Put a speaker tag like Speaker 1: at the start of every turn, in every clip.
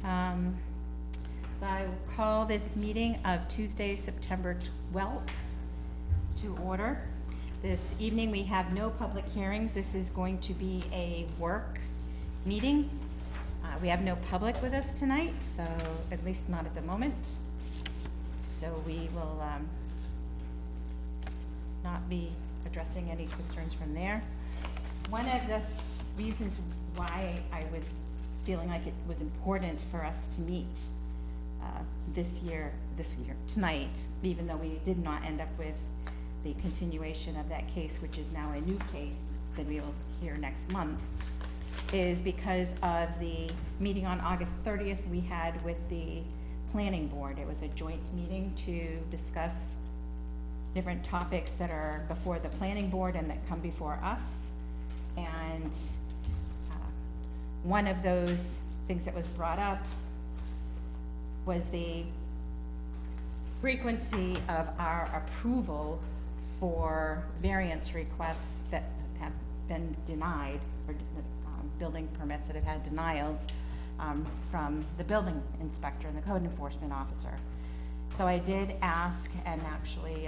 Speaker 1: So I will call this meeting of Tuesday, September 12th to order. This evening we have no public hearings. This is going to be a work meeting. We have no public with us tonight, so at least not at the moment. So we will not be addressing any concerns from there. One of the reasons why I was feeling like it was important for us to meet this year, tonight, even though we did not end up with the continuation of that case, which is now a new case that we will hear next month, is because of the meeting on August 30th we had with the planning board. It was a joint meeting to discuss different topics that are before the planning board and that come before us. And one of those things that was brought up was the frequency of our approval for variance requests that have been denied, or building permits that have had denials from the building inspector and the code enforcement officer. So I did ask, and actually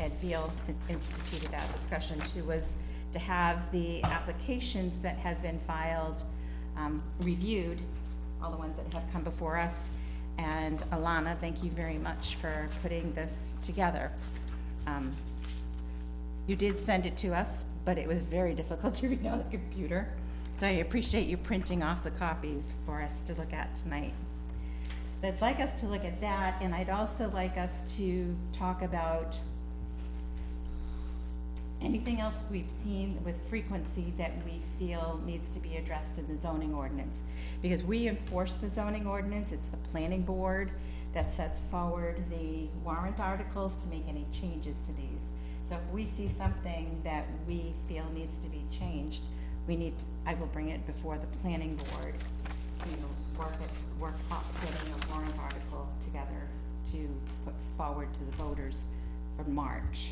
Speaker 1: Ed Veal instituted that discussion too, was to have the applications that have been filed reviewed, all the ones that have come before us. And Alana, thank you very much for putting this together. You did send it to us, but it was very difficult to read on the computer. So I appreciate you printing off the copies for us to look at tonight. So I'd like us to look at that, and I'd also like us to talk about anything else we've seen with frequency that we feel needs to be addressed in the zoning ordinance. Because we enforce the zoning ordinance, it's the planning board that sets forward the warrant articles to make any changes to these. So if we see something that we feel needs to be changed, I will bring it before the planning board, work up getting a warrant article together to put forward to the voters for March.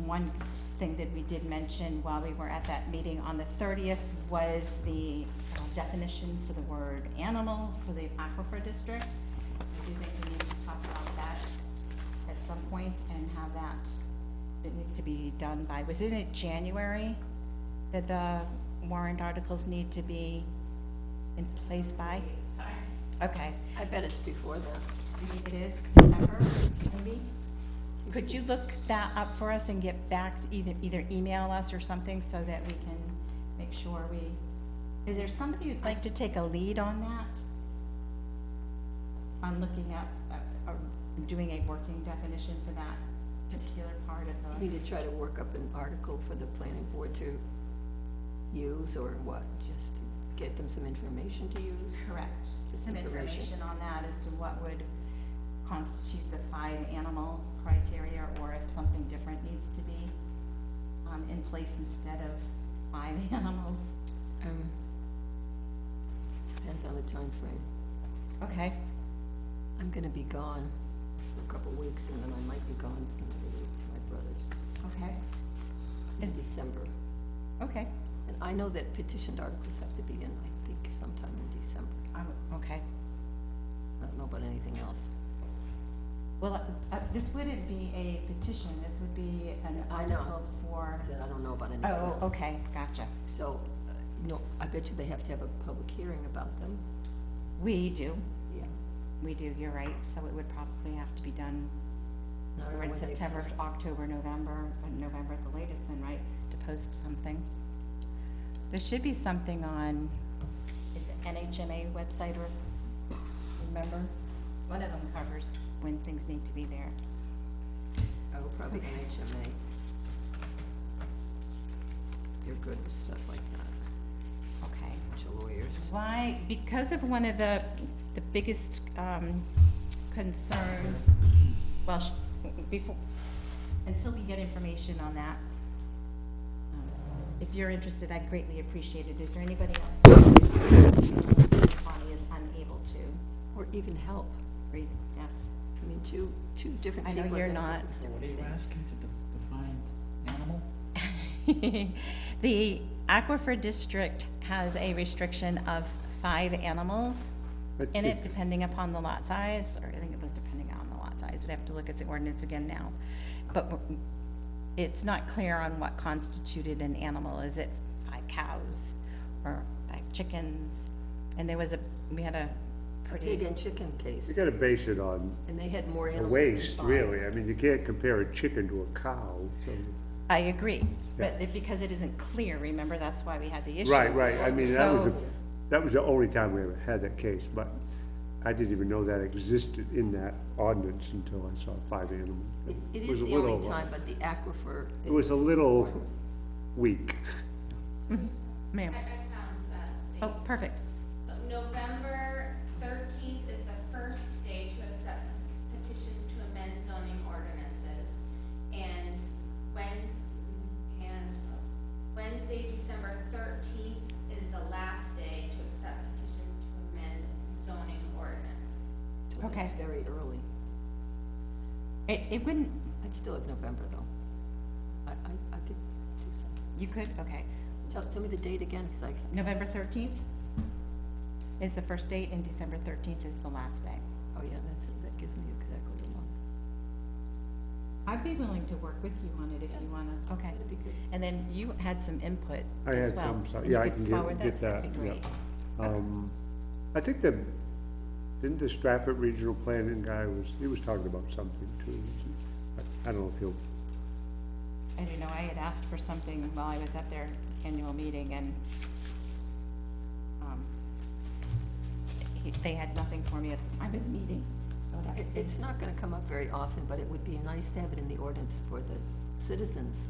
Speaker 1: One thing that we did mention while we were at that meeting on the 30th was the definition for the word animal for the aquifer district. So I do think we need to talk about that at some point and have that, it needs to be done by, was it in January that the warrant articles need to be in place by? Okay.
Speaker 2: I bet it's before that.
Speaker 1: It is December, maybe? Could you look that up for us and get back, either email us or something so that we can make sure is there somebody who'd like to take a lead on that? On looking up, or doing a working definition for that particular part of the.
Speaker 2: You need to try to work up an article for the planning board to use, or what, just to get them some information to use?
Speaker 1: Correct.
Speaker 2: Just
Speaker 1: Some information on that as to what would constitute the 5 animal criteria, or if something different needs to be in place instead of 5 animals.
Speaker 2: Depends on the time frame.
Speaker 1: Okay.
Speaker 2: I'm gonna be gone for a couple of weeks, and then I might be gone for another week to my brother's
Speaker 1: Okay.
Speaker 2: in December.
Speaker 1: Okay.
Speaker 2: And I know that petitioned articles have to be in, I think, sometime in December.
Speaker 1: Okay.
Speaker 2: I don't know about anything else.
Speaker 1: Well, this wouldn't be a petition. This would be an
Speaker 2: I know.
Speaker 1: article for.
Speaker 2: I said I don't know about anything else.
Speaker 1: Oh, okay, gotcha.
Speaker 2: So, I bet you they have to have a public hearing about them.
Speaker 1: We do.
Speaker 2: Yeah.
Speaker 1: We do. You're right. So it would probably have to be done.
Speaker 2: Not
Speaker 1: We're in
Speaker 2: when they-
Speaker 1: September, October, November at the latest. Then, right, to post something. There should be something on. Is it NHMA website or? Remember, one of them covers when things need to be there.
Speaker 2: Oh, probably
Speaker 1: Okay.
Speaker 2: NHMA. They're good with stuff like that.
Speaker 1: Okay.
Speaker 2: Bunch of lawyers.
Speaker 1: Why? Because of one of the biggest concerns, well, until we get information on that, if you're interested, I'd greatly appreciate it. Is there anybody else who Bonnie is unable to
Speaker 2: Or even help.
Speaker 1: read? Yes.
Speaker 2: I mean, two different
Speaker 1: I know
Speaker 2: people. are
Speaker 1: you're
Speaker 2: gonna
Speaker 1: not.
Speaker 2: do
Speaker 3: So what are you
Speaker 2: different things.
Speaker 3: asking to define animal?
Speaker 1: The Aquifer District has a restriction of 5 animals
Speaker 4: But
Speaker 1: in
Speaker 4: you-
Speaker 1: it, depending upon the lot size, or I think it was depending on the lot size. We'd have to look at the ordinance again now. But it's not clear on what constituted an animal. Is it 5 cows or 5 chickens? And we had a
Speaker 2: Pig
Speaker 1: pretty,
Speaker 2: and chicken case,
Speaker 4: You gotta base it on
Speaker 2: and they had more
Speaker 4: the
Speaker 2: animals than
Speaker 4: waste,
Speaker 2: 5.
Speaker 4: really. I mean, you can't compare a chicken to a cow, so.
Speaker 1: I agree, but because it isn't clear, remember, that's why we had the issue.
Speaker 4: Right, right, I mean,
Speaker 1: So-
Speaker 4: that was the only time we ever had that case, but I didn't even know that existed in that ordinance until I saw 5 animals.
Speaker 2: It
Speaker 4: was
Speaker 2: is
Speaker 4: a
Speaker 2: the only
Speaker 4: little,
Speaker 2: time, but the aquifer
Speaker 4: It was a
Speaker 2: is-
Speaker 4: little weak.
Speaker 1: Ma'am,
Speaker 5: I found that.
Speaker 1: oh, perfect.
Speaker 5: So November 13th is the first day to accept petitions to amend zoning ordinances. And Wednesday, December 13th is the last day to accept petitions to amend zoning ordinance.
Speaker 2: so
Speaker 1: Okay.
Speaker 2: it's very early.
Speaker 1: It wouldn't,
Speaker 2: I'd still have November, though. I could do something.
Speaker 1: you could, okay.
Speaker 2: Tell me the date again, because I can,
Speaker 1: November 13th is the first date, and December 13th is the last day.
Speaker 2: oh yeah, that gives me exactly the month.
Speaker 1: I'd be willing to work with you on it if you wanna, okay.
Speaker 2: That'd be good.
Speaker 1: And then you had some input
Speaker 4: I
Speaker 1: as
Speaker 4: had
Speaker 1: well.
Speaker 4: some, so,
Speaker 1: and
Speaker 4: yeah,
Speaker 1: you
Speaker 4: I
Speaker 1: could
Speaker 4: can
Speaker 1: forward
Speaker 4: get that,
Speaker 1: That'd be
Speaker 4: yeah.
Speaker 1: great.
Speaker 4: I think didn't the Stratford Regional Planning guy he was talking about something too. I don't know if he'll,
Speaker 1: I don't know, I had asked for something while I was at their annual meeting, and they had nothing for me at the time of the meeting. I would have to see.
Speaker 2: It's not gonna come up very often, but it would be nice to have it in the ordinance for the citizens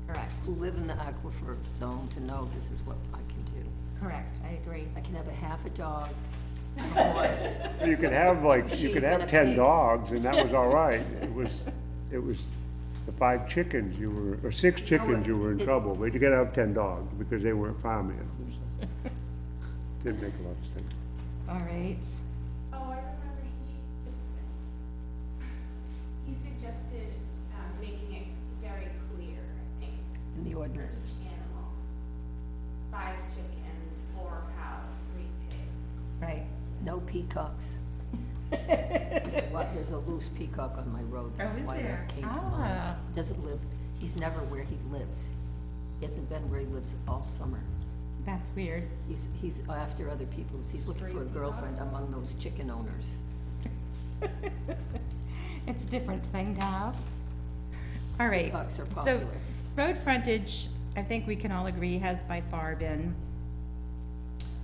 Speaker 1: Correct,
Speaker 2: who live in the aquifer zone to know this is what I can do.
Speaker 1: correct, I agree.
Speaker 2: I can have a half a dog, a horse.
Speaker 4: you could have like, you
Speaker 2: Sheep
Speaker 4: could
Speaker 2: and
Speaker 4: have
Speaker 2: a
Speaker 4: 10
Speaker 2: pig.
Speaker 4: dogs and that was all right. It was the 5 chickens or 6 chickens you were in
Speaker 2: it-
Speaker 4: trouble, but you gotta have 10 dogs because they weren't farm animals. Didn't make a lot of sense.
Speaker 1: All right,
Speaker 5: Oh, I remember he suggested, making it very clear, I think,
Speaker 2: In the ordinance.
Speaker 5: each animal. 5 chickens, 4 cows, 3 pigs.
Speaker 1: right.
Speaker 2: No peacocks. There's a loose peacock on my road, that's
Speaker 1: Oh, is
Speaker 2: why
Speaker 1: there?
Speaker 2: that came to
Speaker 1: Ah.
Speaker 2: mind. Doesn't live, he's never where he lives. He hasn't been where he lives all summer.
Speaker 1: That's weird.
Speaker 2: He's after other people's, he's looking for a girlfriend among those chicken owners.
Speaker 1: It's a different thing to have. All right,
Speaker 2: Peacocks are
Speaker 1: so
Speaker 2: popular.
Speaker 1: road frontage, I think we can all agree, has by far been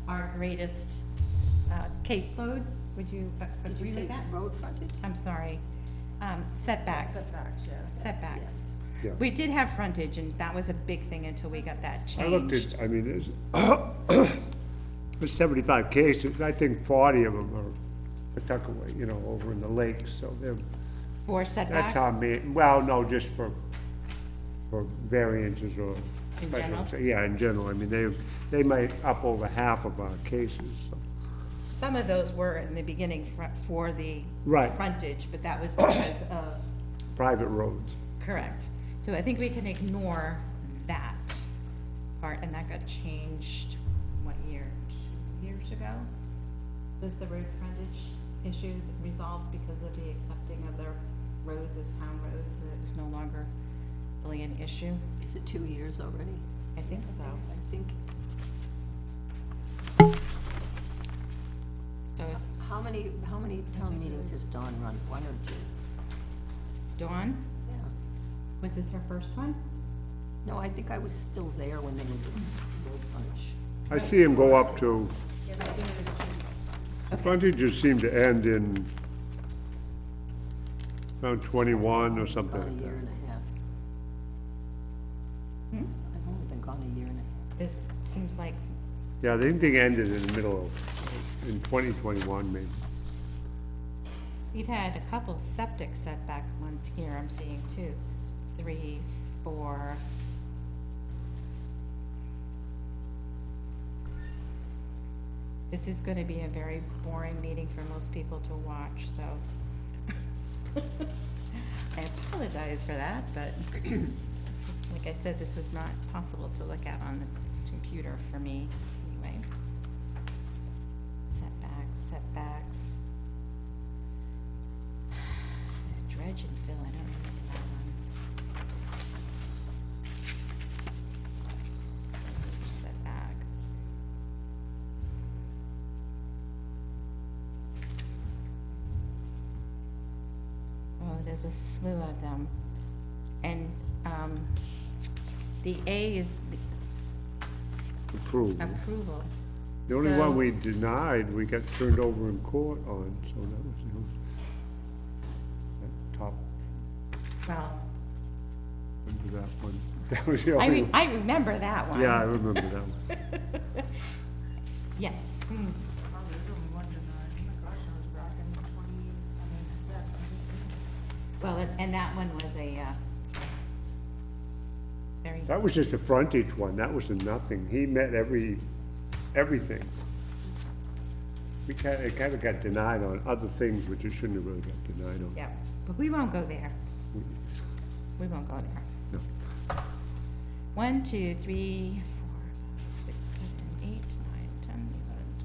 Speaker 1: our greatest caseload. Would you
Speaker 2: Did you
Speaker 1: agree
Speaker 2: say
Speaker 1: with that?
Speaker 2: road frontage?
Speaker 1: I'm sorry. Setbacks. Setbacks.
Speaker 2: Yes.
Speaker 4: Yeah.
Speaker 1: We did have frontage, and that was a big thing until we got that
Speaker 4: I looked
Speaker 1: changed.
Speaker 4: at, I mean, there's 75 cases, I think 40 of them are Pawtuckaway, over in the lakes, so
Speaker 1: For
Speaker 4: that's
Speaker 1: setback,
Speaker 4: how well, no, just for variances or.
Speaker 1: In
Speaker 4: special
Speaker 1: general?
Speaker 4: Yeah, in general, I mean, they might up over half of our cases, so.
Speaker 1: some of those were in the beginning for the
Speaker 4: Right.
Speaker 1: frontage, but that was because of,
Speaker 4: Private roads.
Speaker 1: correct. So I think we can ignore that part, and that got changed, what year, 2 years ago? Was the road frontage issue resolved because of the accepting of the roads as town roads, so it was no longer really an issue?
Speaker 2: Is it 2 years already?
Speaker 1: I think so.
Speaker 2: I think,
Speaker 1: So is
Speaker 2: how many town meetings has Dawn run? 1 or 2?
Speaker 1: Dawn,
Speaker 2: Yeah.
Speaker 1: was this her first one?
Speaker 2: No, I think I was still there when they were this road frontage.
Speaker 4: I see them go up to, the frontages seem to end in around 21 or something
Speaker 2: Gone a
Speaker 4: like
Speaker 2: year
Speaker 4: that.
Speaker 2: and a half. I've only been gone a year and a half.
Speaker 1: This seems like,
Speaker 4: Yeah, I think they ended in the middle of, in 2021 maybe.
Speaker 1: we've had a couple septic setback ones here, I'm seeing 2, 3, 4. This is gonna be a very boring meeting for most people to watch, so. I apologize for that, but like I said, this was not possible to look at on the computer for me, anyway. frontage and fill, I don't remember that one. Setback. Oh, there's a slew of them. And, the A is the
Speaker 4: Approval.
Speaker 1: approval.
Speaker 4: The only
Speaker 1: So-
Speaker 4: one we denied, we got turned over in court on, so that was, that top,
Speaker 1: Well,
Speaker 4: remember that one? That was the
Speaker 1: I,
Speaker 4: only one.
Speaker 1: I remember that one.
Speaker 4: Yeah, I remember that one.
Speaker 1: Yes.
Speaker 6: Oh, there's only one denied. Oh my gosh, I was back in 20, I mean, yeah.
Speaker 1: Well, and that one was a, very,
Speaker 4: That was just a frontage one, that was a nothing. He met everything. It kind of got denied on other things, which it shouldn't have really got denied on.
Speaker 1: yeah, but we won't go there. We won't go there.
Speaker 4: No.
Speaker 1: 1, 2, 3, 4, 5, 6, 7, 8, 9, 10, 11,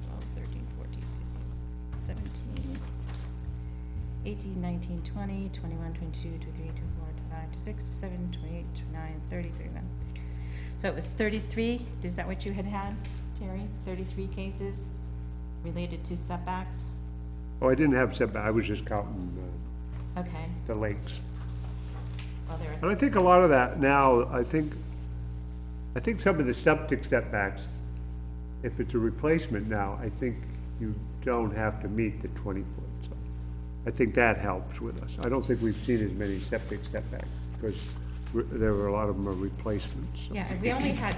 Speaker 1: 12, 13, 14, 15, 16, 17, 18, 19, 20, 21, 22, 23, 24, 25, 26, 27, 28, 29, 30, 31. So it was 33, is that what you had, Terry? 33 cases related to setbacks?
Speaker 4: Oh, I didn't have setback, I was just counting
Speaker 1: Okay,
Speaker 4: the lakes.
Speaker 1: well, there
Speaker 4: And
Speaker 1: are,
Speaker 4: I think a lot of that now, I think some of the septic setbacks, if it's a replacement now, I think you don't have to meet the 20-foot, so. I think that helps with us. I don't think we've seen as many septic setbacks, because there were a lot of them are replacements, so.
Speaker 1: yeah, we only had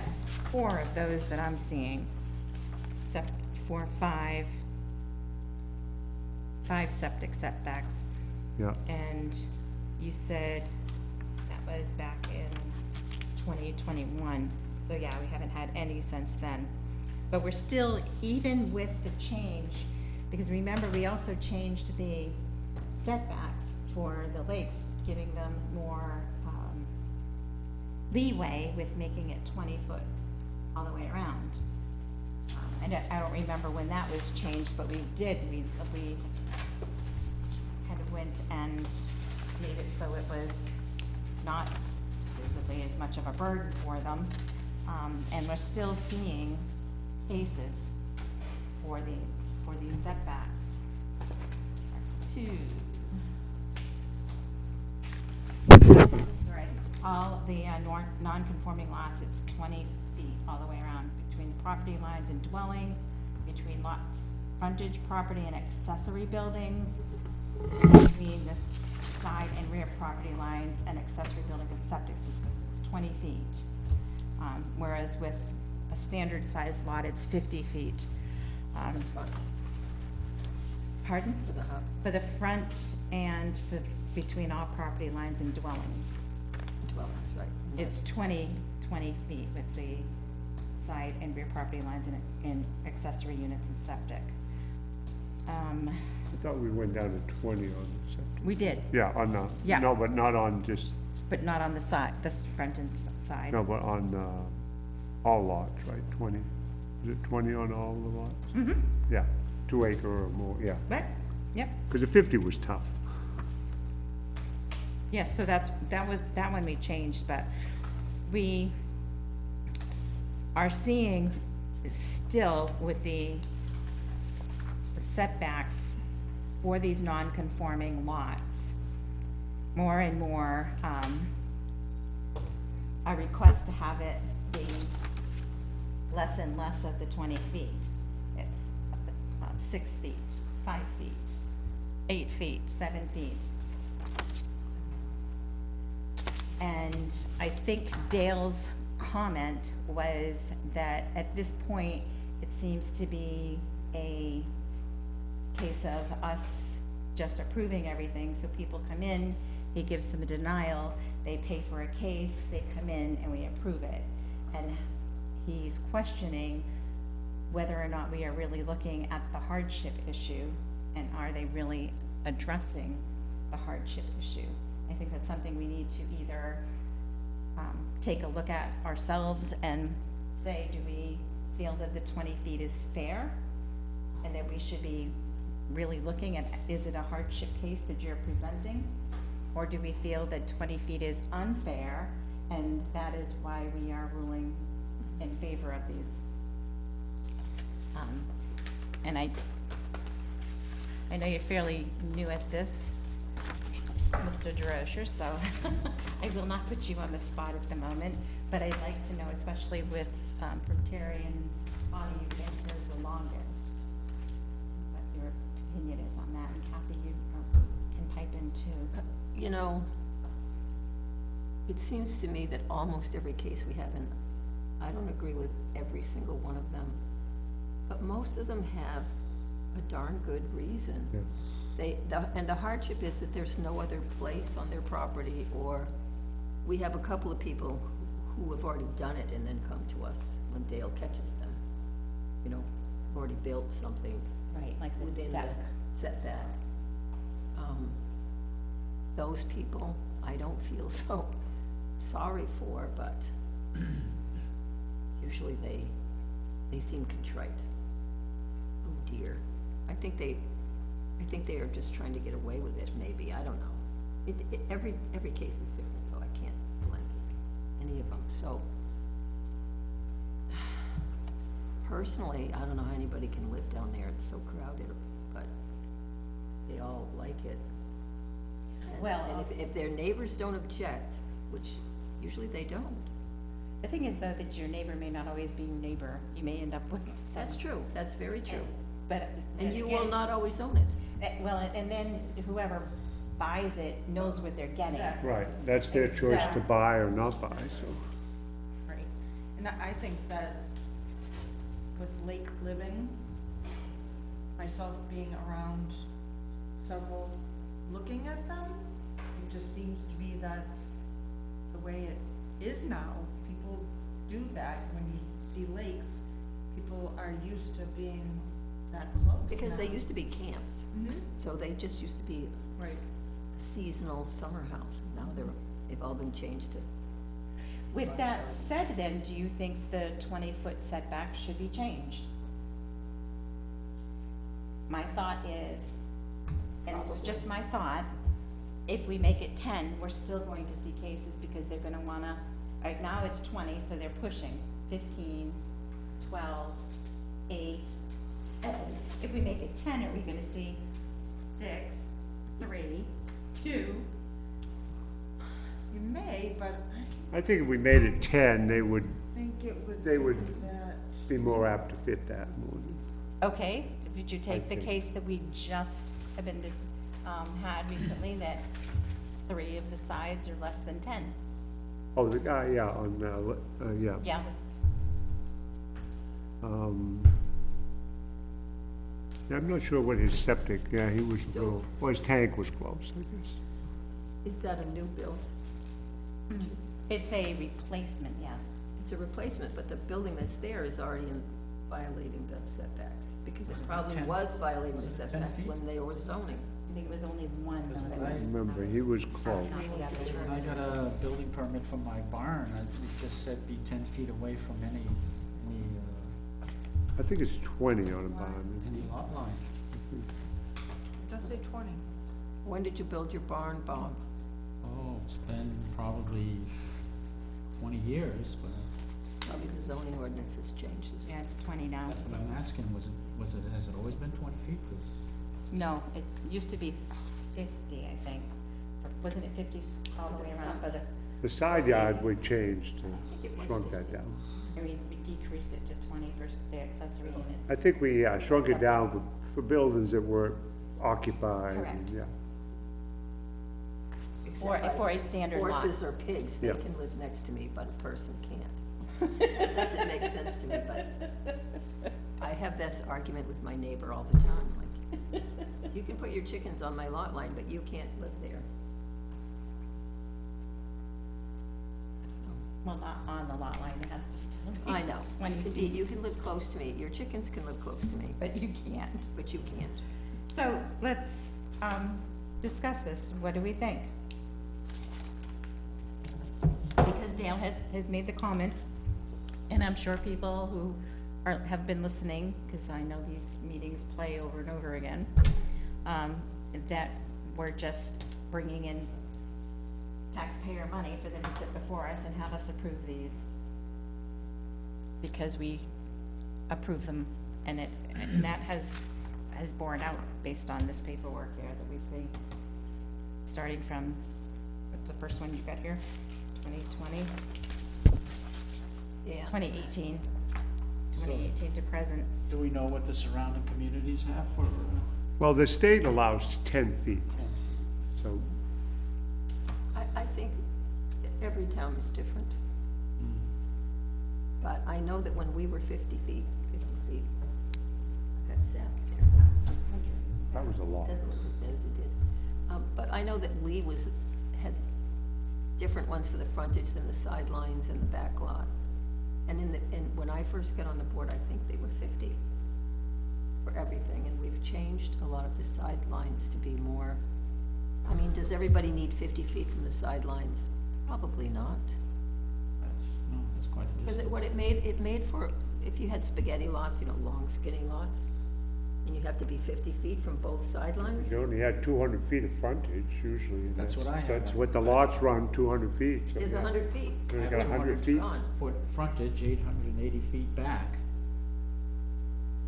Speaker 1: 4 of those that I'm seeing. 4, 5 septic setbacks.
Speaker 4: Yeah,
Speaker 1: And you said that was back in 2021, so yeah, we haven't had any since then. But we're still, even with the change, because remember, we also changed the setbacks for the lakes, giving them more leeway with making it 20 foot all the way around. I don't remember when that was changed, but we did, we kind of went and made it so it was not supposedly as much of a burden for them. And we're still seeing cases for these setbacks. 2. Sorry, it's all the non-conforming lots, it's 20 feet all the way around between the property lines and dwelling, between lot frontage property and accessory buildings, between the side and rear property lines and accessory building and septic systems, it's 20 feet. Whereas with a standard sized lot, it's 50 feet. Pardon?
Speaker 2: For the hub,
Speaker 1: For the front and for, between all property lines and dwellings.
Speaker 2: dwellings, right? And
Speaker 1: It's 20 feet with the side and rear property lines and accessory units and septic.
Speaker 4: I thought we went down to 20 on the septic.
Speaker 1: We did,
Speaker 4: Yeah, on the,
Speaker 1: Yeah.
Speaker 4: no, but not on just,
Speaker 1: but not on the side, this front and side.
Speaker 4: no, but on all lots, right, 20? Is it 20 on all the lots?
Speaker 1: Mm-hmm,
Speaker 4: Yeah, 2 acre or more, yeah,
Speaker 1: right, yep.
Speaker 4: because the 50 was tough.
Speaker 1: Yes, so that one we changed, but we are seeing still with the setbacks for these non-conforming lots, more and more, a request to have it be less and less of the 20 feet. It's 6 feet, 5 feet, 8 feet, 7 feet. And I think Dale's comment was that at this point, it seems to be a case of us just approving everything, so people come in, he gives them a denial, they pay for a case, they come in and we approve it. And he's questioning whether or not we are really looking at the hardship issue, and are they really addressing the hardship issue? I think that's something we need to either take a look at ourselves and say, do we feel that the 20 feet is fair? And that we should be really looking at, is it a hardship case that you're presenting? Or do we feel that 20 feet is unfair, and that is why we are ruling in favor of these? And I know you're fairly new at this, Mr. DeRocher, so I will not put you on the spot at the moment, but I'd like to know, especially with, from Terry and Bonnie, you've been here the longest, what your opinion is on that, and Kathy, you can pipe in too.
Speaker 2: You know, it seems to me that almost every case we have, and I don't agree with every single one of them, but most of them have a darn good reason.
Speaker 4: Yeah.
Speaker 2: And the hardship is that there's no other place on their property, or we have a couple of people who have already done it and then come to us when Dale catches them. You know, already built something
Speaker 1: Right, like the
Speaker 2: within the
Speaker 1: deck.
Speaker 2: setback. Those people, I don't feel so sorry for, but usually they seem contrite. Oh dear. I think they are just trying to get away with it, maybe, I don't know. Every case is different, though, I can't blanket any of them, so. Personally, I don't know how anybody can live down there, it's so crowded, but they all like it.
Speaker 1: Well,
Speaker 2: And if their neighbors don't object, which usually they don't,
Speaker 1: the thing is, though, that your neighbor may not always be your neighbor. You may end up with some.
Speaker 2: that's true, that's very true.
Speaker 1: But.
Speaker 2: And you will
Speaker 1: again,
Speaker 2: not always own it.
Speaker 1: Well, and then whoever buys it knows what they're getting.
Speaker 6: Exactly.
Speaker 4: Right, that's their choice to buy or not buy, so.
Speaker 6: Right, and I think that with lake living, myself being around several, looking at them, it just seems to be that's the way it is now. People do that, when you see lakes, people are used to being that close
Speaker 2: Because they
Speaker 6: now.
Speaker 2: used to be camps,
Speaker 6: Mhm.
Speaker 2: so they just used to be
Speaker 6: Right.
Speaker 2: a seasonal summer house. Now they've all been changed to,
Speaker 1: With that said, then, do you think the 20-foot setback should be changed? My thought is, and it's just my thought, if we make it 10, we're still going to see cases because they're gonna wanna, right now it's 20, so they're pushing 15, 12, 8, 7. If we make it 10, are we gonna see 6, 3, 2?
Speaker 6: You may, but
Speaker 4: I think if we made it 10, they would
Speaker 6: I think it would
Speaker 4: They would
Speaker 6: be that.
Speaker 4: be more apt to fit that more than.
Speaker 1: Okay, did you take the
Speaker 4: think-
Speaker 1: case that we just have been, had recently, that 3 of the sides are less than 10?
Speaker 4: Oh, the guy, yeah, on, yeah.
Speaker 1: Yeah, that's,
Speaker 4: Yeah, I'm not sure what his septic, yeah, he was a
Speaker 2: So-
Speaker 4: little, well, his tank was close, I guess.
Speaker 2: is that a new build?
Speaker 1: it's a replacement, yes.
Speaker 2: It's a replacement, but the building that's there is already violating the setbacks, because it probably
Speaker 3: 10
Speaker 2: was violating the
Speaker 3: was it 10
Speaker 2: setbacks
Speaker 3: feet?
Speaker 2: when they were zoning.
Speaker 1: I think it was only one, though, that
Speaker 3: Right.
Speaker 1: was.
Speaker 4: Remember, he was close.
Speaker 1: not the other two.
Speaker 3: When I got a building permit for my barn, it just said be 10 feet away from any
Speaker 4: I think it's 20 on a bond.
Speaker 3: any lot line.
Speaker 6: It does say 20.
Speaker 2: When did you build your barn, Bob?
Speaker 3: Oh, it's been probably 20 years, but
Speaker 2: Probably the zoning ordinance has changed.
Speaker 1: Yeah, it's 20 now.
Speaker 3: that's what I'm asking, has it always been 20 feet? 'Cause
Speaker 1: No, it used to be 50, I think. Or wasn't it 50 all the way around, but,
Speaker 4: The side yard we changed,
Speaker 2: think it was
Speaker 4: shrunk that
Speaker 2: 50.
Speaker 4: down.
Speaker 1: I mean, we decreased it to 20 for the accessory units.
Speaker 4: I think we shrunk it down for buildings that were occupied. and,
Speaker 1: Correct.
Speaker 4: Yeah,
Speaker 2: Except by
Speaker 1: For a standard lot.
Speaker 2: Horses or pigs, they
Speaker 4: Yeah.
Speaker 2: can live next to me, but a person can't. It doesn't make sense to me, but I have this argument with my neighbor all the time, like, you can put your chickens on my lot line, but you can't live there.
Speaker 1: Well, not on the lot line, it has to still be
Speaker 2: I know,
Speaker 1: 20
Speaker 2: you can,
Speaker 1: feet,
Speaker 2: you can live close to me, your chickens can live close to me,
Speaker 1: but you can't.
Speaker 2: but you can't.
Speaker 1: So let's, discuss this. What do we think? Because Dale has made the comment, and I'm sure people who have been listening, because I know these meetings play over and over again, that we're just bringing in taxpayer money for them to sit before us and have us approve these. Because we approve them, and that has borne out based on this paperwork here that we see. Starting from, what's the first one you got here? 2020,
Speaker 2: Yeah.
Speaker 1: 2018,
Speaker 3: So-
Speaker 1: 2018 to present.
Speaker 3: Do we know what the surrounding communities have for,
Speaker 4: Well, the state allows 10 feet, so,
Speaker 2: I think every town is different. But I know that when we were 50 feet, I got zapped there.
Speaker 4: that was a lot.
Speaker 2: Doesn't look as bad as it did. But I know that Lee had different ones for the frontage than the sidelines and the back lot. And when I first got on the board, I think they were 50 for everything, and we've changed a lot of the sidelines to be more, I mean, does everybody need 50 feet from the sidelines? Probably not.
Speaker 3: that's quite a
Speaker 2: Because
Speaker 3: distance.
Speaker 2: what it made for, if you had spaghetti lots, you know, long skinny lots, and you have to be 50 feet from both sidelines.
Speaker 4: You only had 200 feet of frontage usually. and
Speaker 3: That's what I have.
Speaker 4: That's what the lots run, 200 feet. so
Speaker 2: There's
Speaker 4: yeah.
Speaker 2: 100 feet.
Speaker 4: You
Speaker 3: I
Speaker 4: got
Speaker 3: have
Speaker 4: 100 feet?
Speaker 2: Gone.
Speaker 3: Foot frontage, 880 feet back.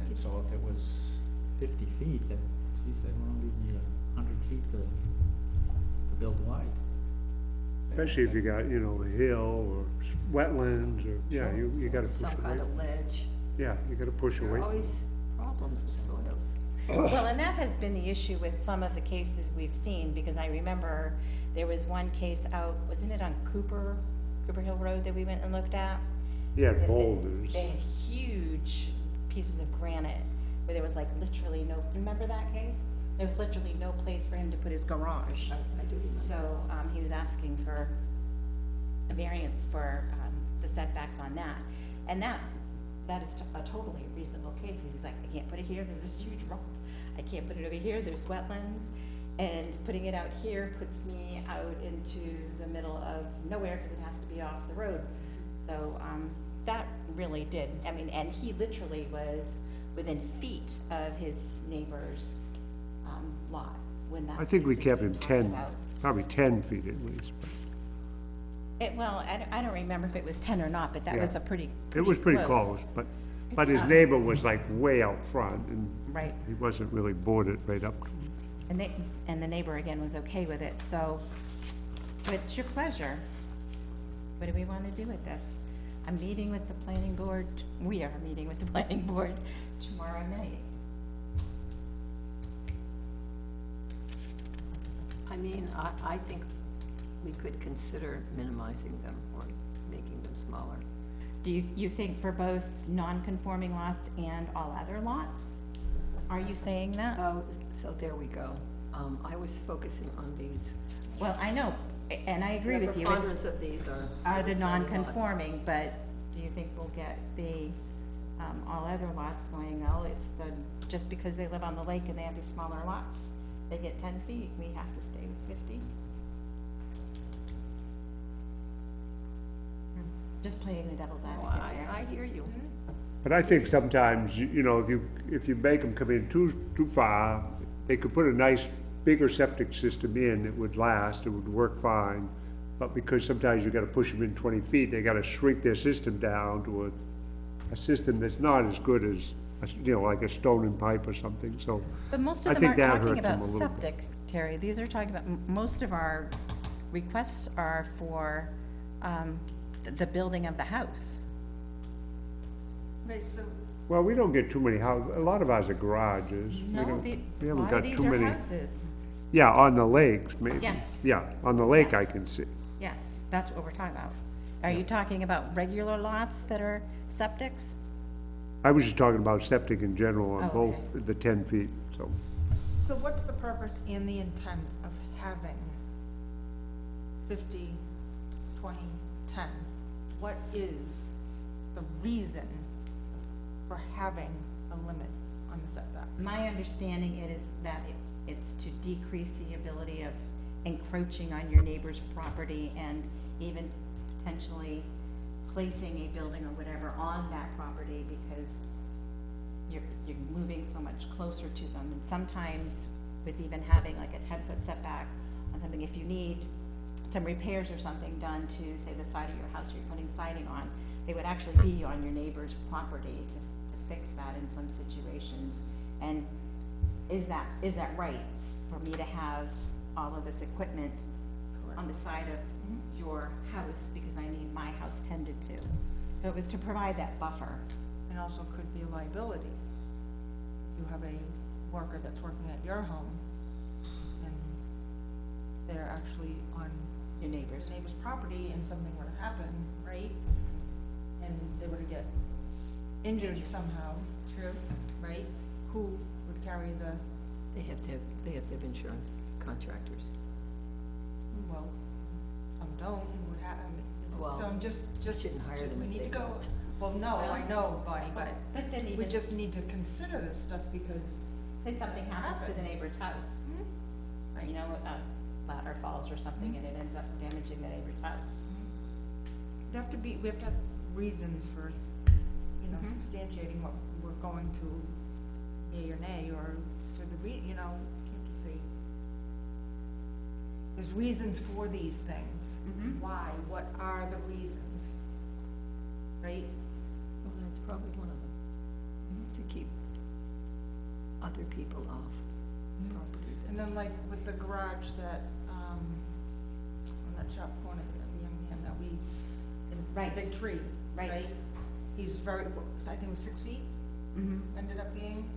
Speaker 3: And so if it was 50 feet, then, geez, they won't leave me 100 feet to build wide.
Speaker 4: Especially if you got, you know, a hill or wetlands or, yeah, you gotta push
Speaker 2: Some kind
Speaker 4: away.
Speaker 2: of ledge.
Speaker 4: Yeah, you gotta push
Speaker 2: There
Speaker 4: away.
Speaker 2: are always problems with soils.
Speaker 1: Well, and that has been the issue with some of the cases we've seen, because I remember there was one case out, wasn't it on Cooper Hill Road that we went and looked at?
Speaker 4: Yeah,
Speaker 1: That they-
Speaker 4: boulders.
Speaker 1: They had huge pieces of granite where there was like literally no, remember that case? There was literally no place for him to put his garage.
Speaker 2: I do remember.
Speaker 1: So, he was asking for a variance for, the setbacks on that. And that is a totally reasonable case. He's like, I can't put it here, there's this huge rock. I can't put it over here, there's wetlands. And putting it out here puts me out into the middle of nowhere because it has to be off the road. So, that really did, I mean, and he literally was within feet of his neighbor's, lot when that.
Speaker 4: I think we
Speaker 1: was
Speaker 4: kept
Speaker 1: being
Speaker 4: him
Speaker 1: talked
Speaker 4: 10,
Speaker 1: about.
Speaker 4: probably 10 feet at least. but
Speaker 1: Well, I don't remember if it was 10 or not, but that was
Speaker 4: Yeah.
Speaker 1: a pretty
Speaker 4: It was pretty close, but his neighbor was like way out front and
Speaker 1: Right,
Speaker 4: he wasn't really bordered right up to him.
Speaker 1: and the neighbor again was okay with it, so it's your pleasure. What do we want to do with this? I'm meeting with the planning board, we are meeting with the planning board tomorrow night.
Speaker 2: I mean, I think we could consider minimizing them or making them smaller.
Speaker 1: Do you think for both non-conforming lots and all other lots? Are you saying that?
Speaker 2: Oh, so there we go. I was focusing on these.
Speaker 1: Well, I know, and I agree
Speaker 2: The
Speaker 1: with you.
Speaker 2: preponderance of these
Speaker 1: Are the
Speaker 2: tiny lots.
Speaker 1: non-conforming, but do you think we'll get the, all other lots going, oh, it's just because they live on the lake and they have these smaller lots, they get 10 feet, we have to stay with 50? Just playing the devil's
Speaker 2: Oh,
Speaker 1: advocate there.
Speaker 2: I hear you.
Speaker 4: But I think sometimes, you know, if you make them come in too far, they could put a nice bigger septic system in, it would last, it would work fine. But because sometimes you gotta push them in 20 feet, they gotta shrink their system down to a system that's not as good as, you know, like a stone and pipe or something, so.
Speaker 1: But most
Speaker 4: I
Speaker 1: of them
Speaker 4: think
Speaker 1: aren't
Speaker 4: that
Speaker 1: talking
Speaker 4: hurts them
Speaker 1: about
Speaker 4: a little bit.
Speaker 1: septic, Terry, these are talking about, most of our requests are for, the building of the house.
Speaker 6: Okay, so,
Speaker 4: Well, we don't get too many houses, a lot of ours are garages. We
Speaker 1: No,
Speaker 4: don't-
Speaker 1: the,
Speaker 4: we
Speaker 1: a
Speaker 4: haven't
Speaker 1: lot
Speaker 4: got
Speaker 1: of these
Speaker 4: too
Speaker 1: are
Speaker 4: many.
Speaker 1: houses,
Speaker 4: Yeah, on the lakes, maybe.
Speaker 1: Yes.
Speaker 4: Yeah, on the lake I
Speaker 1: Yes.
Speaker 4: can see.
Speaker 1: yes, that's what we're talking about. Are you talking about regular lots that are septics?
Speaker 4: I was just talking about septic in general on
Speaker 1: Oh,
Speaker 4: both the 10 feet, so.
Speaker 6: so what's the purpose and the intent of having 50, 20, 10? What is the reason for having a limit on the setback?
Speaker 1: My understanding it is that it's to decrease the ability of encroaching on your neighbor's property and even potentially placing a building or whatever on that property because you're moving so much closer to them. And sometimes with even having like a 10-foot setback on something, if you need some repairs or something done to, say, the side of your house you're putting siding on, they would actually be on your neighbor's property to fix that in some situations. And is that right for me to have all of this equipment on the side of your house because I need my house tended to? So it was to provide that buffer.
Speaker 6: And also could be a liability. You have a worker that's working at your home, and they're actually on
Speaker 1: Your neighbors.
Speaker 6: your neighbor's property, and something were to happen, right? And they were to get injured somehow. True. Right? Who would carry the,
Speaker 2: They have to have insurance, contractors.
Speaker 6: well, some don't, and would have,
Speaker 2: Well,
Speaker 6: so I'm just,
Speaker 2: shouldn't hire them
Speaker 6: we
Speaker 2: if
Speaker 6: need to
Speaker 2: they
Speaker 6: go,
Speaker 2: don't.
Speaker 6: well, no, I know, Bonnie, but
Speaker 1: But then
Speaker 6: we
Speaker 1: even,
Speaker 6: just need to consider this stuff because,
Speaker 1: say something happens to the neighbor's house, you know, a ladder falls or something and it ends up damaging the neighbor's house.
Speaker 6: we have to have reasons for, you know,
Speaker 1: Mhm.
Speaker 6: substantiating what we're going to, yea or nay, or for the you know, can't just say. There's reasons for these things.
Speaker 1: Mhm.
Speaker 6: Why? What are the reasons? Right?
Speaker 2: Well, that's probably one of them, to keep other people off property
Speaker 6: And
Speaker 2: that's.
Speaker 6: then like with the garage that, on that shop corner, the young man that we, in the
Speaker 1: Right.
Speaker 6: big tree,
Speaker 1: Right.
Speaker 6: right? He's very, I think it was 6 feet,
Speaker 1: Mm-hmm.
Speaker 6: ended up being,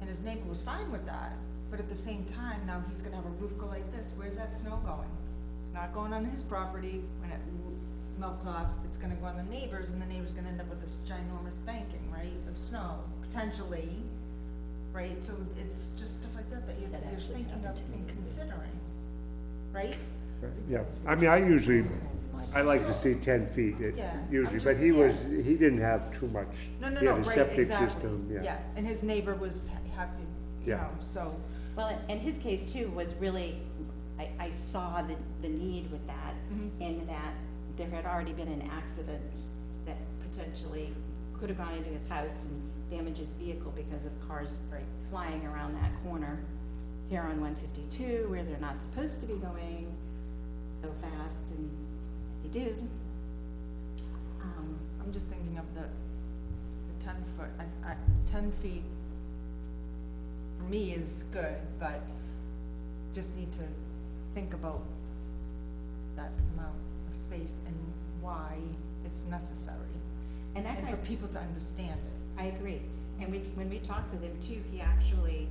Speaker 6: and his neighbor was fine with that, but at the same time, now he's gonna have a roof go like this, where's that snow going? It's not going on his property, when it melts off, it's gonna go on the neighbors, and the neighbor's gonna end up with this ginormous banking, right, of snow, potentially, right, so it's just stuff like that you're
Speaker 2: That actually
Speaker 6: thinking of
Speaker 2: happened to
Speaker 6: and
Speaker 2: me.
Speaker 6: considering, right?
Speaker 4: Yeah, I mean, I usually, I like to see 10 feet,
Speaker 6: Yeah,
Speaker 4: usually,
Speaker 6: I'm
Speaker 4: but
Speaker 6: just-
Speaker 4: he didn't have too much.
Speaker 6: No,
Speaker 4: He had a
Speaker 6: right,
Speaker 4: septic
Speaker 6: exactly,
Speaker 4: system, yeah.
Speaker 6: and his neighbor was happy, you
Speaker 4: Yeah.
Speaker 6: know, so,
Speaker 1: Well, and his case too was really, I saw the need with that, in that there had already been an accident that potentially could have gone into his house and damaged his vehicle because of cars flying around that corner here on 152 where they're not supposed to be going so fast, and they did.
Speaker 6: I'm just thinking of the 10 foot, 10 feet for me is good, but just need to think about that amount of space and why it's necessary.
Speaker 1: And that
Speaker 6: And for
Speaker 1: might,
Speaker 6: people to understand it.
Speaker 1: I agree. And when we talked with him too, he actually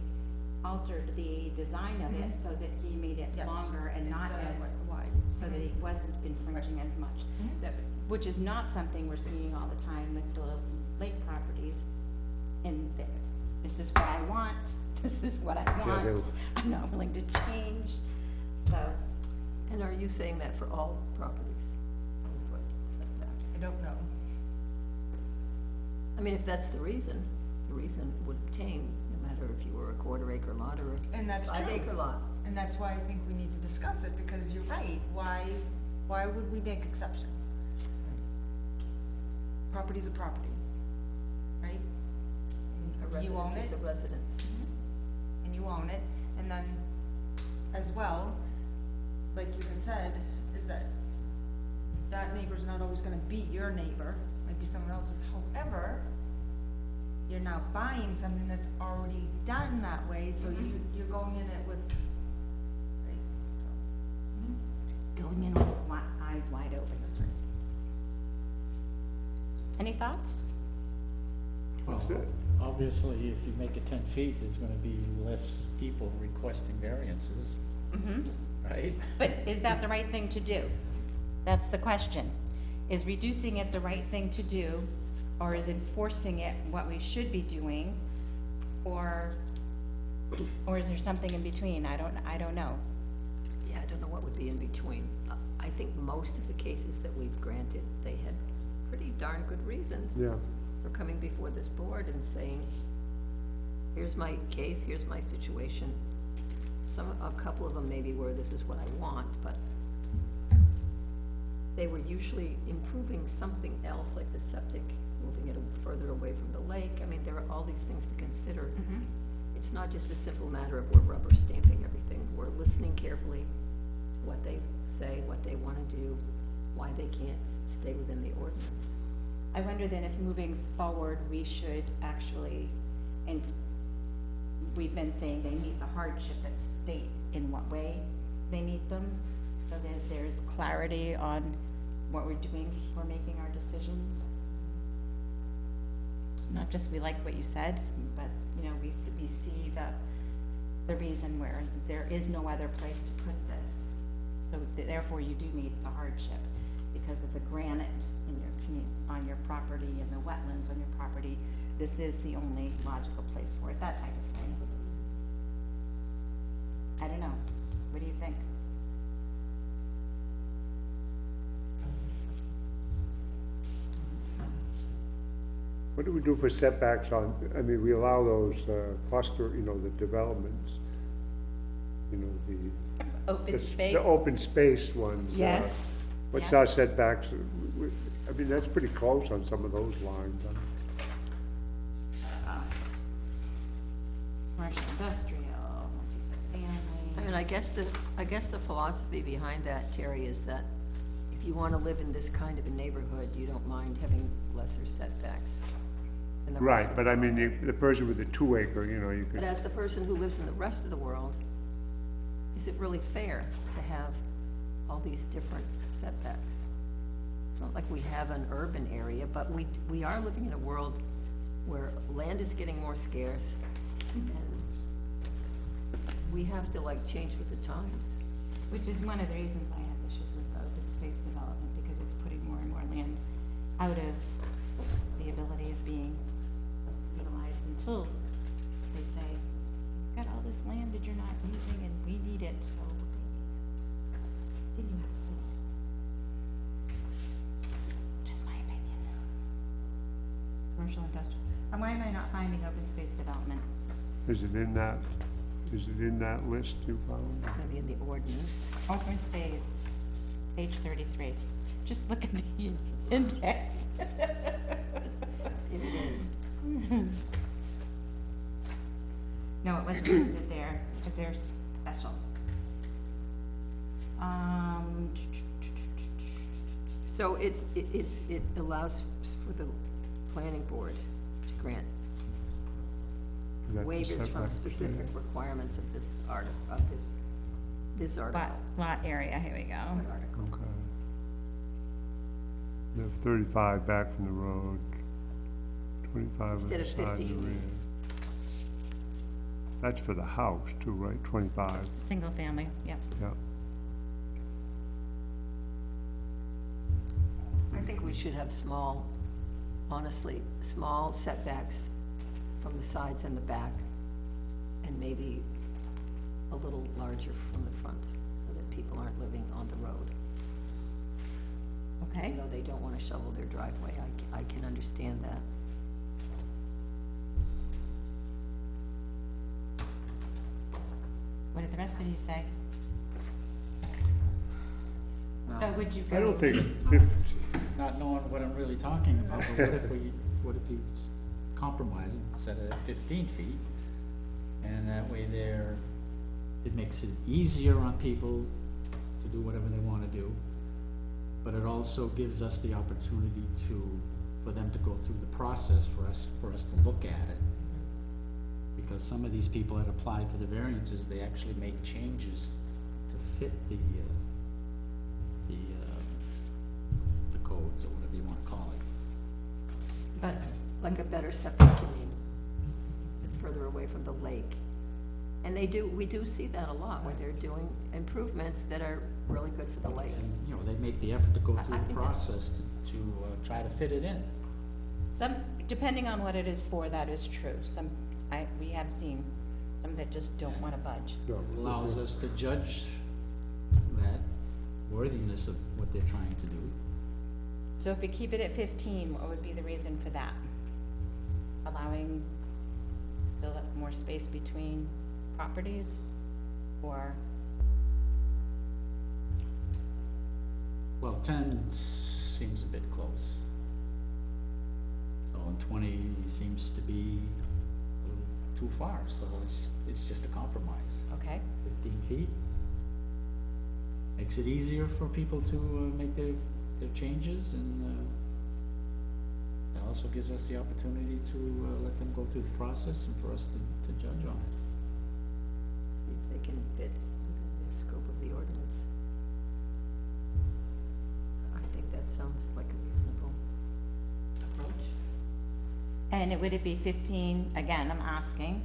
Speaker 1: altered the design of it so that he made it
Speaker 6: Yes.
Speaker 1: longer and not
Speaker 6: Instead of
Speaker 1: as,
Speaker 6: like wide.
Speaker 1: so that he wasn't infringing as much. That, which is not something we're seeing all the time with the lake properties. And this is what I want, this is what I
Speaker 4: Yeah,
Speaker 1: want, I'm not willing to change, so.
Speaker 2: And are you saying that for all properties? 10-foot setback?
Speaker 6: I don't know.
Speaker 2: I mean, if that's the reason would obtain, no matter if you were a 1/4 acre lot or
Speaker 6: And
Speaker 2: a
Speaker 6: that's true.
Speaker 2: 5-acre lot.
Speaker 6: And that's why I think we need to discuss it, because you're right, why would we make exception? Property's a property, right?
Speaker 2: A
Speaker 6: And you own
Speaker 2: residence is
Speaker 6: it,
Speaker 2: a residence.
Speaker 6: and you own it, and then, as well, like you had said, is that that neighbor's not always gonna beat your neighbor, might be someone else's, however, you're now buying something that's already done that way, so you're going in it with, right, so.
Speaker 1: Going in with eyes wide open, that's right. Any thoughts?
Speaker 3: Well, obviously, if you make it 10 feet, there's gonna be less people requesting variances,
Speaker 1: Mm-hmm.
Speaker 3: right?
Speaker 1: But is that the right thing to do? That's the question. Is reducing it the right thing to do, or is enforcing it what we should be doing? Or is there something in between? I don't know.
Speaker 2: Yeah, I don't know what would be in between. I think most of the cases that we've granted, they had pretty darn good reasons
Speaker 4: Yeah,
Speaker 2: for coming before this board and saying, here's my case, here's my situation. A couple of them maybe were, this is what I want, but they were usually improving something else, like the septic, moving it further away from the lake. I mean, there are all these things to consider. It's not just a simple matter of we're rubber stamping everything. We're listening carefully, what they say, what they wanna do, why they can't stay within the ordinance.
Speaker 1: I wonder then if moving forward, we should actually, and we've been saying they meet the hardship, but state in what way they meet them, so that there's clarity on what we're doing for making our decisions. Not just we like what you said, but, you know, we see the reason where there is no other place to put this. So therefore you do meet the hardship because of the granite in your on your property and the wetlands on your property. This is the only logical place for it, that type of thing. I don't know. What do you think?
Speaker 4: What do we do for setbacks on, I mean, we allow those cluster, you know, the developments, you know,
Speaker 1: Open space?
Speaker 4: the open space ones.
Speaker 1: Yes.
Speaker 4: What's
Speaker 1: Yeah.
Speaker 4: our setbacks? I mean, that's pretty close on some of those lines.
Speaker 1: Commercial, industrial, multifamily.
Speaker 2: I mean, I guess the philosophy behind that, Terry, is that if you wanna live in this kind of a neighborhood, you don't mind having lesser setbacks than the rest
Speaker 4: Right,
Speaker 2: of
Speaker 4: but I mean, the person with the 2 acre, you know, you
Speaker 2: But
Speaker 4: could,
Speaker 2: as the person who lives in the rest of the world, is it really fair to have all these different setbacks? It's not like we have an urban area, but we are living in a world where land is getting more scarce, and we have to like change with the times.
Speaker 1: Which is one of the reasons I have issues with the open space development, because it's putting more and more land out of the ability of being utilized until they say, you've got all this land that you're not using and we need it, so then you have a city. Just my opinion. Commercial, industrial. And why am I not finding open space development?
Speaker 4: is it in that list you found?
Speaker 2: It's gonna be in the ordinance.
Speaker 1: Open space, page 33. Just look at the index.
Speaker 2: It is.
Speaker 1: No, it wasn't listed there, because they're special.
Speaker 2: So it allows for the planning board to grant
Speaker 4: Is that the
Speaker 2: waivers from
Speaker 4: setback?
Speaker 2: specific requirements of this this article.
Speaker 1: Lot area, here we go.
Speaker 4: Okay. They have 35 back from the road, 25 on
Speaker 2: Instead
Speaker 4: the
Speaker 2: of
Speaker 4: side and
Speaker 2: 15.
Speaker 4: rear. That's for the house too, right? 25,
Speaker 1: Single family, yep.
Speaker 4: yeah.
Speaker 2: I think we should have small, honestly, small setbacks from the sides and the back, and maybe a little larger from the front, so that people aren't living on the road.
Speaker 1: Okay.
Speaker 2: You know, they don't wanna shovel their driveway, I can understand that.
Speaker 1: What did the rest of you say? So would you go?
Speaker 4: I don't think 50,
Speaker 3: Not knowing what I'm really talking about, but what if you compromise and set it at 15 feet? And that way it makes it easier on people to do whatever they wanna do. But it also gives us the opportunity for them to go through the process for us to look at it. Because some of these people that apply for the variances, they actually make changes to fit the codes, or whatever you wanna call it.
Speaker 1: But,
Speaker 2: Like a better setback, you mean, it's further away from the lake. And we do see that a lot, where they're doing improvements that are really good for the lake.
Speaker 3: And, you know, they make the effort to go
Speaker 2: I
Speaker 3: through the
Speaker 2: think that's-
Speaker 3: process to try to fit it in.
Speaker 1: depending on what it is for, that is true. We have seen some that just don't wanna budge.
Speaker 4: no,
Speaker 3: It allows us to judge that worthiness of what they're trying to do.
Speaker 1: So if we keep it at 15, what would be the reason for that? Allowing still more space between properties, or?
Speaker 3: Well, 10 seems a bit close. So, and 20 seems to be a little too far, so it's just a compromise.
Speaker 1: Okay,
Speaker 3: 15 feet. makes it easier for people to, make their changes, and, it also gives us the opportunity to, let them go through the process and for us to judge on it.
Speaker 2: See if they can fit within the scope of the ordinance. I think that sounds like a reasonable approach.
Speaker 1: And would it be 15, again, I'm asking,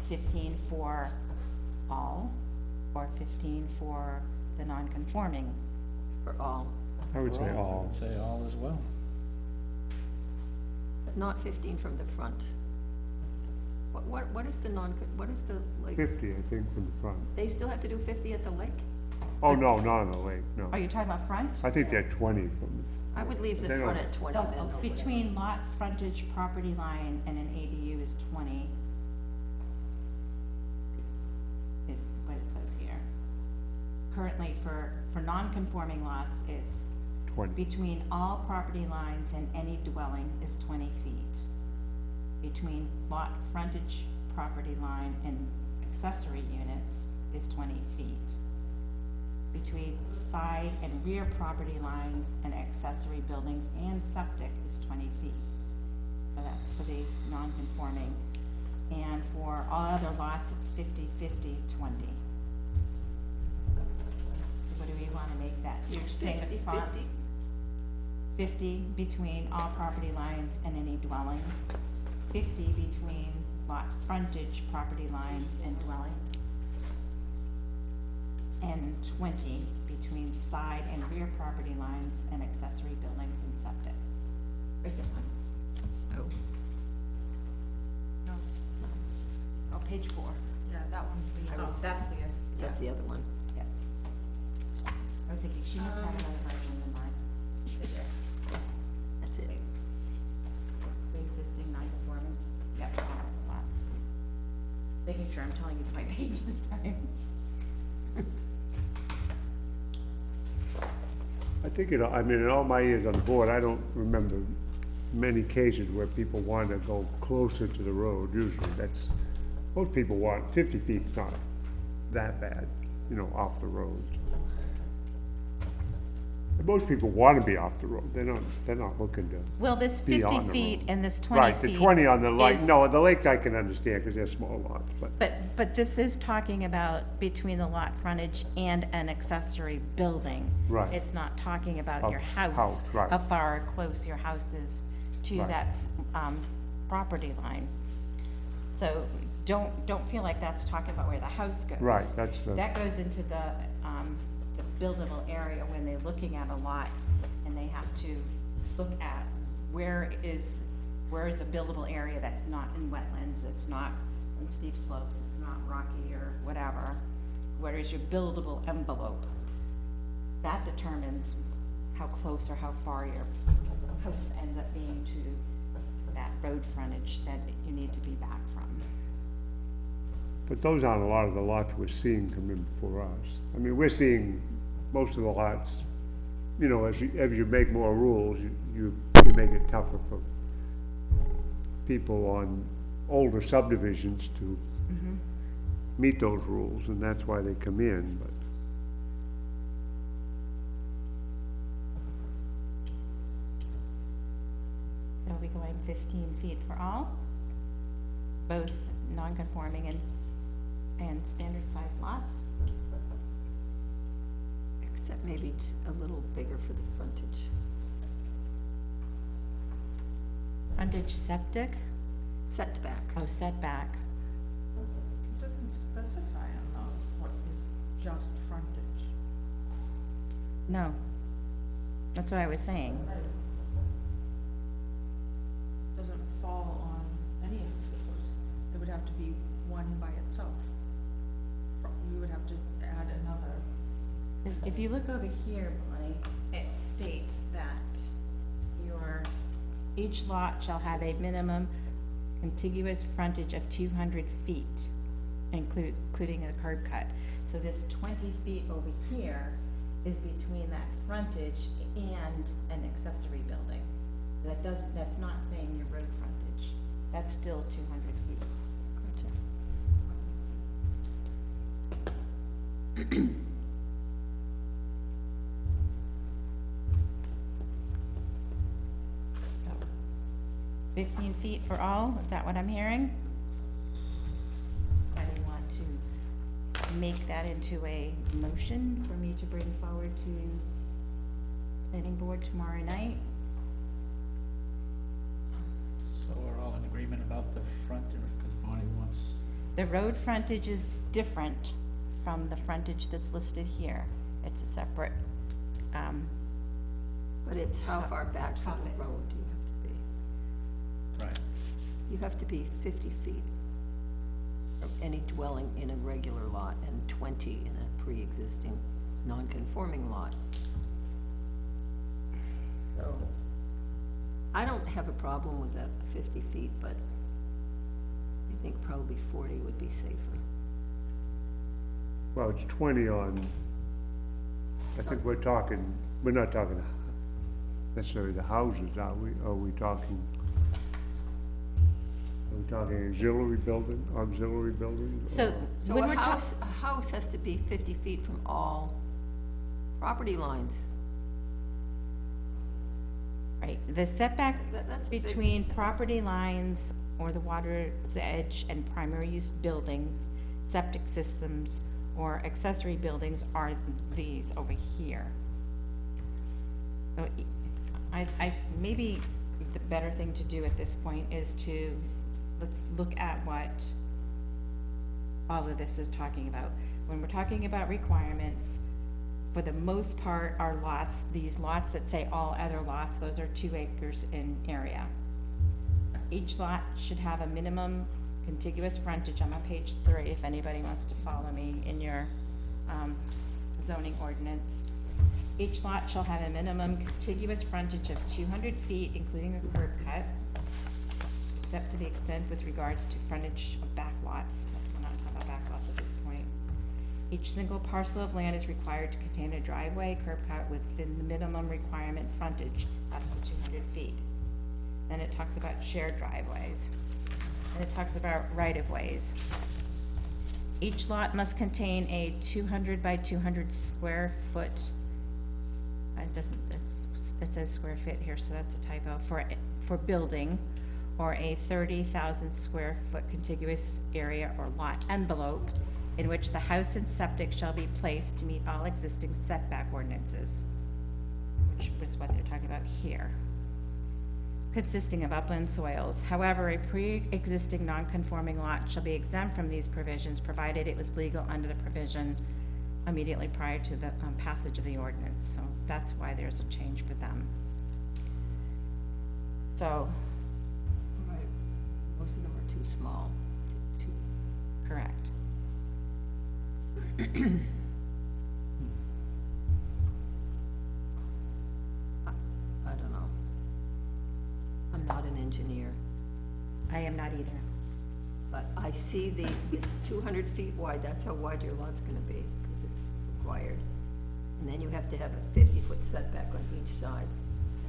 Speaker 1: 15 for all, or 15 for the non-conforming?
Speaker 2: For all,
Speaker 4: I would say
Speaker 3: I
Speaker 4: all.
Speaker 3: would say all as well.
Speaker 2: but not 15 from the front. What is the what is the, like,
Speaker 4: 50, I think, from the front.
Speaker 2: they still have to do 50 at the lake?
Speaker 4: Oh, no, not on the lake, no.
Speaker 1: Are you talking about front?
Speaker 4: I think they're 20 from
Speaker 2: I would leave the
Speaker 4: They
Speaker 2: front
Speaker 4: don't-
Speaker 2: at 20 then. or whatever.
Speaker 1: Between lot frontage, property line, and an ADU is 20. Is what it says here. Currently, for non-conforming lots, it's
Speaker 4: 20.
Speaker 1: between all property lines and any dwelling is 20 feet. Between lot frontage, property line, and accessory units is 20 feet. Between side and rear property lines and accessory buildings and septic is 20 feet. So that's for the non-conforming. And for all other lots, it's 50, 50, 20. So what do we wanna make that? You're
Speaker 2: It's
Speaker 1: saying
Speaker 2: 50,
Speaker 1: front
Speaker 2: 50.
Speaker 1: 50 between all property lines and any dwelling, 50 between lot frontage, property lines, and dwelling, and 20 between side and rear property lines and accessory buildings and septic.
Speaker 2: Break that one. Oh,
Speaker 6: No. Oh, page 4, yeah, that one's the,
Speaker 2: I was-
Speaker 6: that's the,
Speaker 2: that's the other one.
Speaker 1: Yep. I was thinking, she must have another version than mine.
Speaker 2: That's it.
Speaker 1: Pre-existing non-conforming, yep, lots. Making sure I'm telling you the right page this time.
Speaker 4: I think, I mean, in all my years on the board, I don't remember many cases where people want to go closer to the road. Usually, most people want 50 feet's not that bad, off the road. And most people want to be off the road. They're not looking to.
Speaker 1: Well, this
Speaker 4: Be
Speaker 1: 50
Speaker 4: on the
Speaker 1: feet
Speaker 4: road.
Speaker 1: and this 20
Speaker 4: Right,
Speaker 1: feet.
Speaker 4: the 20 on the lake,
Speaker 1: is-
Speaker 4: no, the lakes I can understand because they're small lots, but.
Speaker 1: But this is talking about between the lot frontage and an accessory building.
Speaker 4: Right.
Speaker 1: It's not talking about your
Speaker 4: House,
Speaker 1: house.
Speaker 4: right.
Speaker 1: How far or close your house is to
Speaker 4: Right.
Speaker 1: that, property line. So don't feel like that's talking about where the house goes.
Speaker 4: Right, that's the-
Speaker 1: That goes into the buildable area when they're looking at a lot, and they have to look at where is a buildable area that's not in wetlands, it's not in steep slopes, it's not rocky or whatever. Where is your buildable envelope? That determines how close or how far your house ends up being to that road frontage that you need to be back from.
Speaker 4: But those aren't a lot of the lots we're seeing come in before us. I mean, we're seeing most of the lots, as you make more rules, you make it tougher for people on older subdivisions to meet those rules, and that's why they come in, but.
Speaker 1: So are we going 15 feet for all? Both non-conforming and standard sized lots?
Speaker 2: Except maybe a little bigger for the frontage.
Speaker 1: Frontage septic?
Speaker 2: Setback.
Speaker 1: Oh, setback.
Speaker 6: it doesn't specify on those what is just frontage.
Speaker 1: No. That's what I was saying.
Speaker 6: Doesn't fall on any of those, it would have to be one by itself. You would have to add another.
Speaker 1: If you look over here, Bonnie, it states that each lot shall have a minimum contiguous frontage of 200 feet, including a curb cut. So this 20 feet over here is between that frontage and an accessory building. So that's not saying your road frontage. That's still 200 feet.
Speaker 2: Gotcha.
Speaker 1: 15 feet for all, is that what I'm hearing? I didn't want to make that into a motion for me to bring forward to planning board tomorrow night.
Speaker 3: So we're all in agreement about the front, because Bonnie wants,
Speaker 1: The road frontage is different from the frontage that's listed here. It's a separate,
Speaker 2: But it's how far back from the road do you have to be?
Speaker 3: right,
Speaker 2: You have to be 50 feet from any dwelling in a regular lot and 20 in a pre-existing non-conforming lot. So, I don't have a problem with that 50 feet, but I think probably 40 would be safer.
Speaker 4: Well, it's 20 on, I think we're not talking necessarily the houses, are we? Are we talking auxiliary buildings?
Speaker 1: so
Speaker 2: So
Speaker 1: when
Speaker 2: a
Speaker 1: we're
Speaker 2: house has to be 50 feet from all property lines.
Speaker 1: right, the setback
Speaker 2: That's big.
Speaker 1: between property lines or the water's edge and primary use buildings, septic systems, or accessory buildings are these over here. So maybe the better thing to do at this point is let's look at what all of this is talking about. When we're talking about requirements, for the most part, our lots, these lots that say all other lots, those are 2 acres in area. Each lot should have a minimum contiguous frontage. I'm on page 3, if anybody wants to follow me in your zoning ordinance. Each lot shall have a minimum contiguous frontage of 200 feet, including a curb cut, except to the extent with regards to frontage of back lots. We're not talking about back lots at this point. Each single parcel of land is required to contain a driveway, curb cut within the minimum requirement frontage, that's the 200 feet. Then it talks about shared driveways, and it talks about right-of-ways. Each lot must contain a 200 by 200 square foot, it says square feet here, so that's a typo, for building, or a 30,000 square foot contiguous area or lot envelope in which the house and septic shall be placed to meet all existing setback ordinances, which was what they're talking about here, consisting of upland soils. However, a pre-existing non-conforming lot shall be exempt from these provisions, provided it was legal under the provision immediately prior to the passage of the ordinance. So that's why there's a change for them. So,
Speaker 2: Right. Most of them are too small, too.
Speaker 1: correct.
Speaker 2: I don't know. I'm not an engineer,
Speaker 1: I am not either.
Speaker 2: but I see this 200 feet wide, that's how wide your lot's gonna be, because it's required. And then you have to have a 50-foot setback on each side,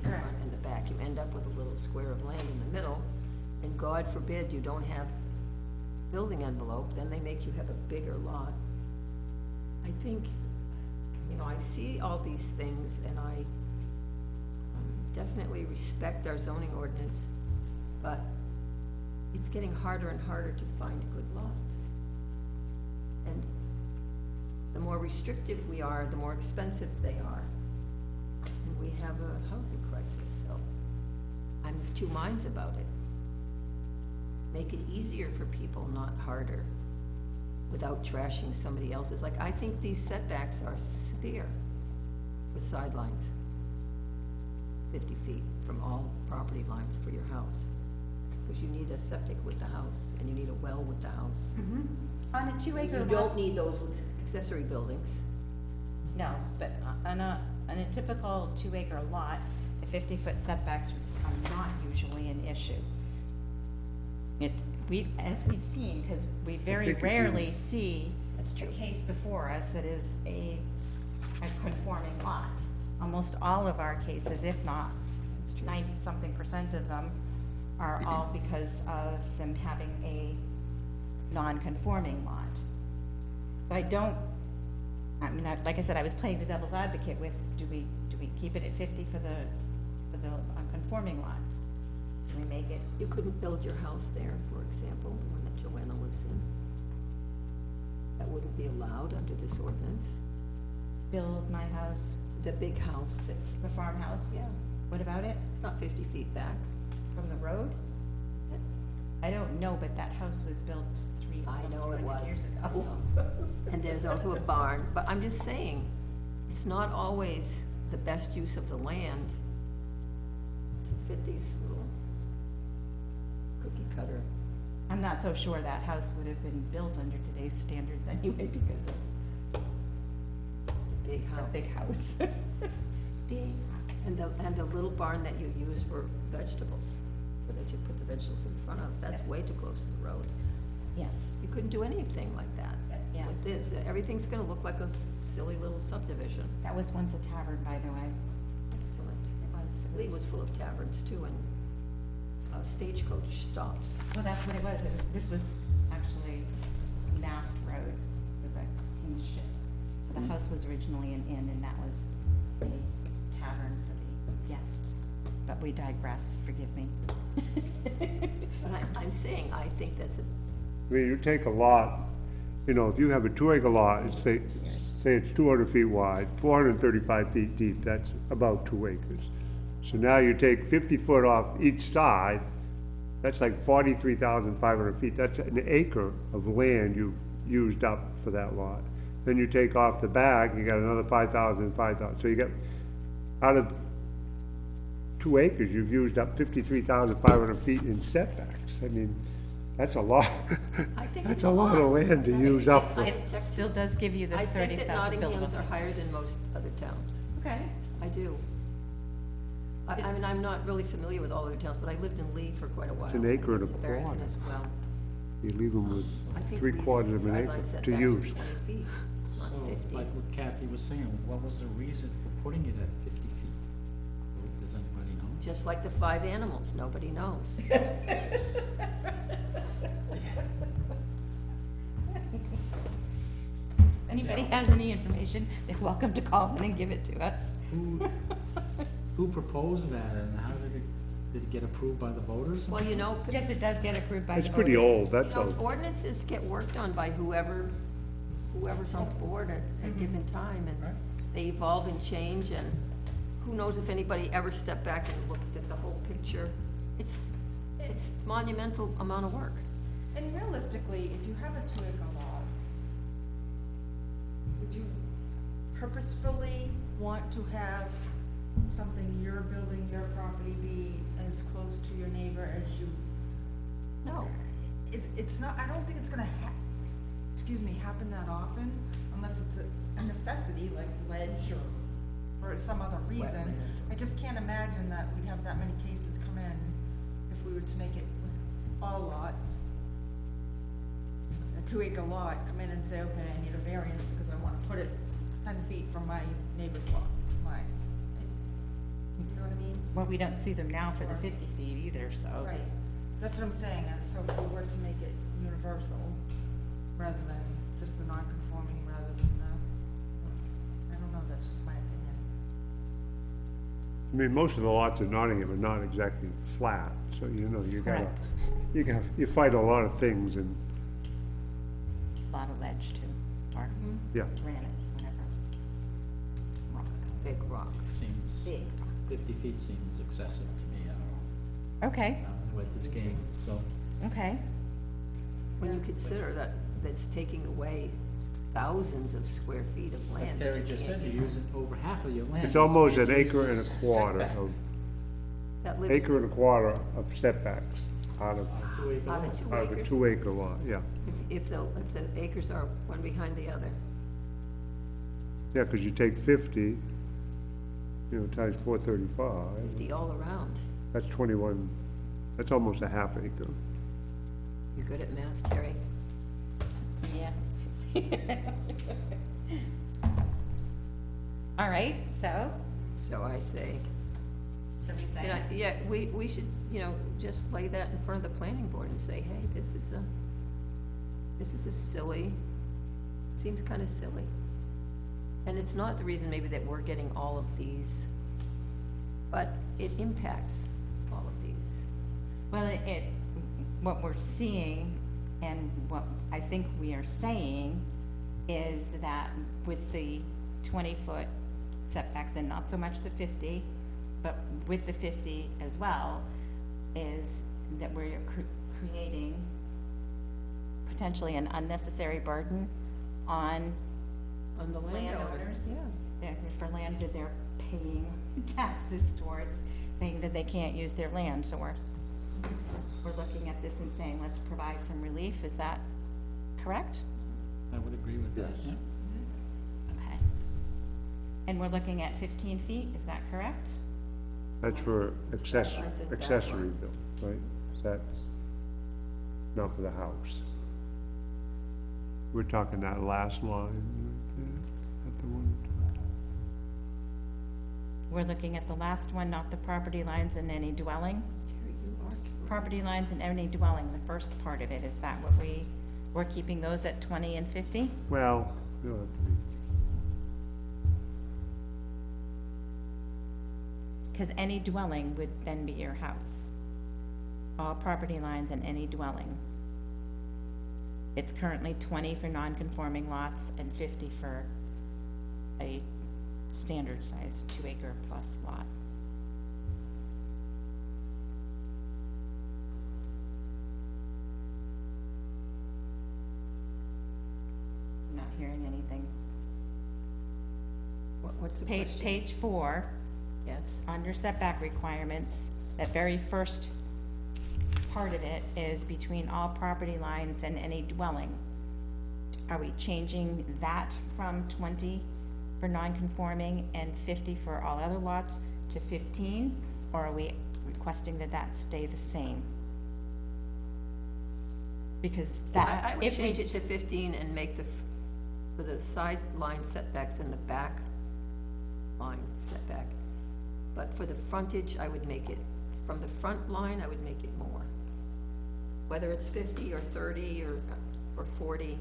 Speaker 2: in the front and the back. You end up with a little square of land in the middle, and God forbid you don't have building envelope, then they make you have a bigger lot. I think, I see all these things, and I definitely respect our zoning ordinance, but it's getting harder and harder to find good lots. And the more restrictive we are, the more expensive they are. And we have a housing crisis, so I'm of two minds about it. Make it easier for people, not harder, without trashing somebody else's. Like, I think these setbacks are severe for sidelines. 50 feet from all property lines for your house. Because you need a septic with the house, and you need a well with the house.
Speaker 1: On a 2-acre
Speaker 2: You
Speaker 1: lot.
Speaker 2: don't need those with accessory buildings.
Speaker 1: No, but on a typical 2-acre lot, the 50-foot setbacks are not usually an issue. As we've seen, because we very
Speaker 4: think if you-
Speaker 1: rarely see
Speaker 2: That's
Speaker 1: a
Speaker 2: true.
Speaker 1: case before us that is a conforming lot. Almost all of our cases, if not 90-something% of them, are all because of them having a non-conforming lot. So like I said, I was playing the devil's advocate with, do we keep it at 50 for the conforming lots? Can we make it,
Speaker 2: You couldn't build your house there, for example, the one that Joanna lives in. That wouldn't be allowed under this ordinance.
Speaker 1: build my house,
Speaker 2: The big house that,
Speaker 1: the farmhouse?
Speaker 2: yeah,
Speaker 1: What about it?
Speaker 2: it's not 50 feet back.
Speaker 1: From the road?
Speaker 2: Is it?
Speaker 1: I don't know, but that house was built
Speaker 2: I
Speaker 1: almost
Speaker 2: know it
Speaker 1: 300
Speaker 2: was.
Speaker 1: years ago.
Speaker 2: And there's also a barn, but I'm just saying, it's not always the best use of the land to fit these little cookie cutter.
Speaker 1: I'm not so sure that house would have been built under today's standards anyway because of
Speaker 2: Big
Speaker 1: the
Speaker 2: house.
Speaker 1: big house. Big house.
Speaker 2: And the little barn that you use for vegetables, or that you put the vegetables in front of, that's
Speaker 1: Yeah.
Speaker 2: way too close to the road.
Speaker 1: Yes,
Speaker 2: You couldn't do anything like that.
Speaker 1: yes.
Speaker 2: With this, everything's gonna look like a silly little subdivision.
Speaker 1: That was once a tavern, by the way.
Speaker 2: Excellent.
Speaker 1: It
Speaker 2: Lee was full of taverns too, and stagecoach stops.
Speaker 1: Well, that's what it was. This was actually Mast Road for the King's Ships. So the house was originally an inn and that was a tavern for the guests. But we digress, forgive me.
Speaker 2: But I'm saying, I think that's a,
Speaker 4: I mean, you take a lot, you know, if you have a 2-acre lot, it's say it's 200 feet wide, 435 feet deep, that's about 2 acres. So now you take 50 foot off each side, that's like 43,500 feet, that's an acre of land you've used up for that lot. Then you take off the back, you got another 5,000, so you got, out of 2 acres, you've used up 53,500 feet in setbacks. I mean, that's a lot,
Speaker 2: I think
Speaker 4: that's
Speaker 2: it's
Speaker 4: a lot of land to use up for.
Speaker 1: It still does give you the
Speaker 2: I think
Speaker 1: 30,000
Speaker 2: that Nottingham's
Speaker 1: buildable.
Speaker 2: are higher than most other towns.
Speaker 1: Okay.
Speaker 2: I do. I mean, I'm not really familiar with all other towns, but I lived in Lee for quite a while.
Speaker 4: It's an acre and a
Speaker 2: I lived in Barrington
Speaker 4: quarter.
Speaker 2: as well.
Speaker 4: You leave them with
Speaker 2: I think
Speaker 4: 3/4 of an
Speaker 2: Lee's
Speaker 4: acre
Speaker 2: sideline
Speaker 4: to
Speaker 2: setbacks are
Speaker 4: use.
Speaker 2: 20 feet, not
Speaker 3: So,
Speaker 2: 50.
Speaker 3: like what Kathy was saying, what was the reason for putting it at 50 feet? Does anybody know?
Speaker 2: Just like the 5 animals, nobody knows.
Speaker 1: Anybody has any information, they're welcome to call in and give it to us.
Speaker 3: Who proposed that and how did it get approved by the voters?
Speaker 2: Well, you know,
Speaker 1: Yes, it does get approved by the
Speaker 4: It's
Speaker 1: voters.
Speaker 4: pretty old,
Speaker 2: you
Speaker 4: that's
Speaker 2: know,
Speaker 4: all.
Speaker 2: ordinances get worked on by whoever's on the board at a given time,
Speaker 3: Right.
Speaker 2: and they evolve and change, and who knows if anybody ever stepped back and looked at the whole picture. It's monumental amount of work.
Speaker 6: And realistically, if you have a 2-acre lot, would you purposefully want to have something you're building, your property be as close to your neighbor as you?
Speaker 2: No,
Speaker 6: It's not, I don't think it's gonna happen that often, unless it's a necessity, like ledge or for some other reason.
Speaker 2: Wetland.
Speaker 6: I just can't imagine that we'd have that many cases come in if we were to make it with all lots. A 2-acre lot, come in and say, okay, I need a variance because I wanna put it 10 feet from my neighbor's lot, line. You know what I mean?
Speaker 1: Well, we don't see them now for the 50 feet either, so.
Speaker 6: Right, that's what I'm saying, so if we were to make it universal, rather than just the non-conforming, rather than the, I don't know, that's just my opinion.
Speaker 4: I mean, most of the lots in Nottingham are not exactly flat, so you know,
Speaker 1: Correct.
Speaker 4: you fight a lot of things and,
Speaker 1: A lot of ledge too, or
Speaker 4: yeah.
Speaker 1: granite, whatever. Rock.
Speaker 2: big rocks.
Speaker 3: Seems,
Speaker 2: Big.
Speaker 3: 50 feet seems excessive to me, I don't know,
Speaker 1: Okay,
Speaker 3: with this game, so.
Speaker 1: okay.
Speaker 2: When you consider that, that's taking away thousands of square feet of land.
Speaker 3: Like Terry just said, you're using over half of your land.
Speaker 4: It's
Speaker 3: is
Speaker 4: almost
Speaker 3: being
Speaker 4: an
Speaker 3: used
Speaker 4: acre and a
Speaker 3: as
Speaker 4: quarter
Speaker 3: setbacks.
Speaker 4: of,
Speaker 2: That live
Speaker 4: acre and a quarter of setbacks out of,
Speaker 3: 2 acre
Speaker 2: out
Speaker 3: lot.
Speaker 2: of 2
Speaker 4: out of a
Speaker 2: acres.
Speaker 4: 2-acre lot, yeah.
Speaker 2: If the acres are one behind the other.
Speaker 4: Yeah, because you take 50, you know, times 435,
Speaker 2: 50 all around.
Speaker 4: that's 21, that's almost a half acre.
Speaker 2: You're good at math, Terry.
Speaker 1: Yeah. All right, so
Speaker 2: So I say,
Speaker 1: we say,
Speaker 2: yeah, we should, you know, just lay that in front of the planning board and say, hey, this is a silly, seems kind of silly. And it's not the reason maybe that we're getting all of these, but it impacts all of these.
Speaker 1: Well, what we're seeing and what I think we are saying is that with the 20-foot setbacks and not so much the 50, but with the 50 as well, is that we're creating potentially an unnecessary burden on
Speaker 2: On the
Speaker 1: landowners.
Speaker 2: Yeah.
Speaker 1: for land that they're paying taxes towards, saying that they can't use their land, so we're looking at this and saying, let's provide some relief, is that correct?
Speaker 3: I would agree with that,
Speaker 4: Yes.
Speaker 3: yeah.
Speaker 1: Okay. And we're looking at 15 feet, is that correct?
Speaker 4: That's for accessory,
Speaker 2: Sidelines and
Speaker 4: accessory
Speaker 2: backlines.
Speaker 4: build, right? Is that, not for the house? We're talking that last line, right there, that the one?
Speaker 1: We're looking at the last one, not the property lines in any dwelling?
Speaker 2: Terry, you are correct.
Speaker 1: Property lines in any dwelling, the first part of it, is that what we're keeping those at 20 and 50?
Speaker 4: Well, you'll have to be.
Speaker 1: Because any dwelling would then be your house. All property lines in any dwelling. It's currently 20 for non-conforming lots and 50 for a standard size 2-acre plus lot. I'm not hearing anything.
Speaker 2: What's the
Speaker 1: Page,
Speaker 2: question?
Speaker 1: page 4.
Speaker 2: Yes,
Speaker 1: Under setback requirements, that very first part of it is between all property lines and any dwelling. Are we changing that from 20 for non-conforming and 50 for all other lots to 15? Or are we requesting that that stay the same? Because that,
Speaker 2: I would
Speaker 1: if we,
Speaker 2: change it to 15 and make for the sideline setbacks and the back line setback. But for the frontage, I would make it, from the front line, I would make it more. Whether it's 50 or 30 or 40,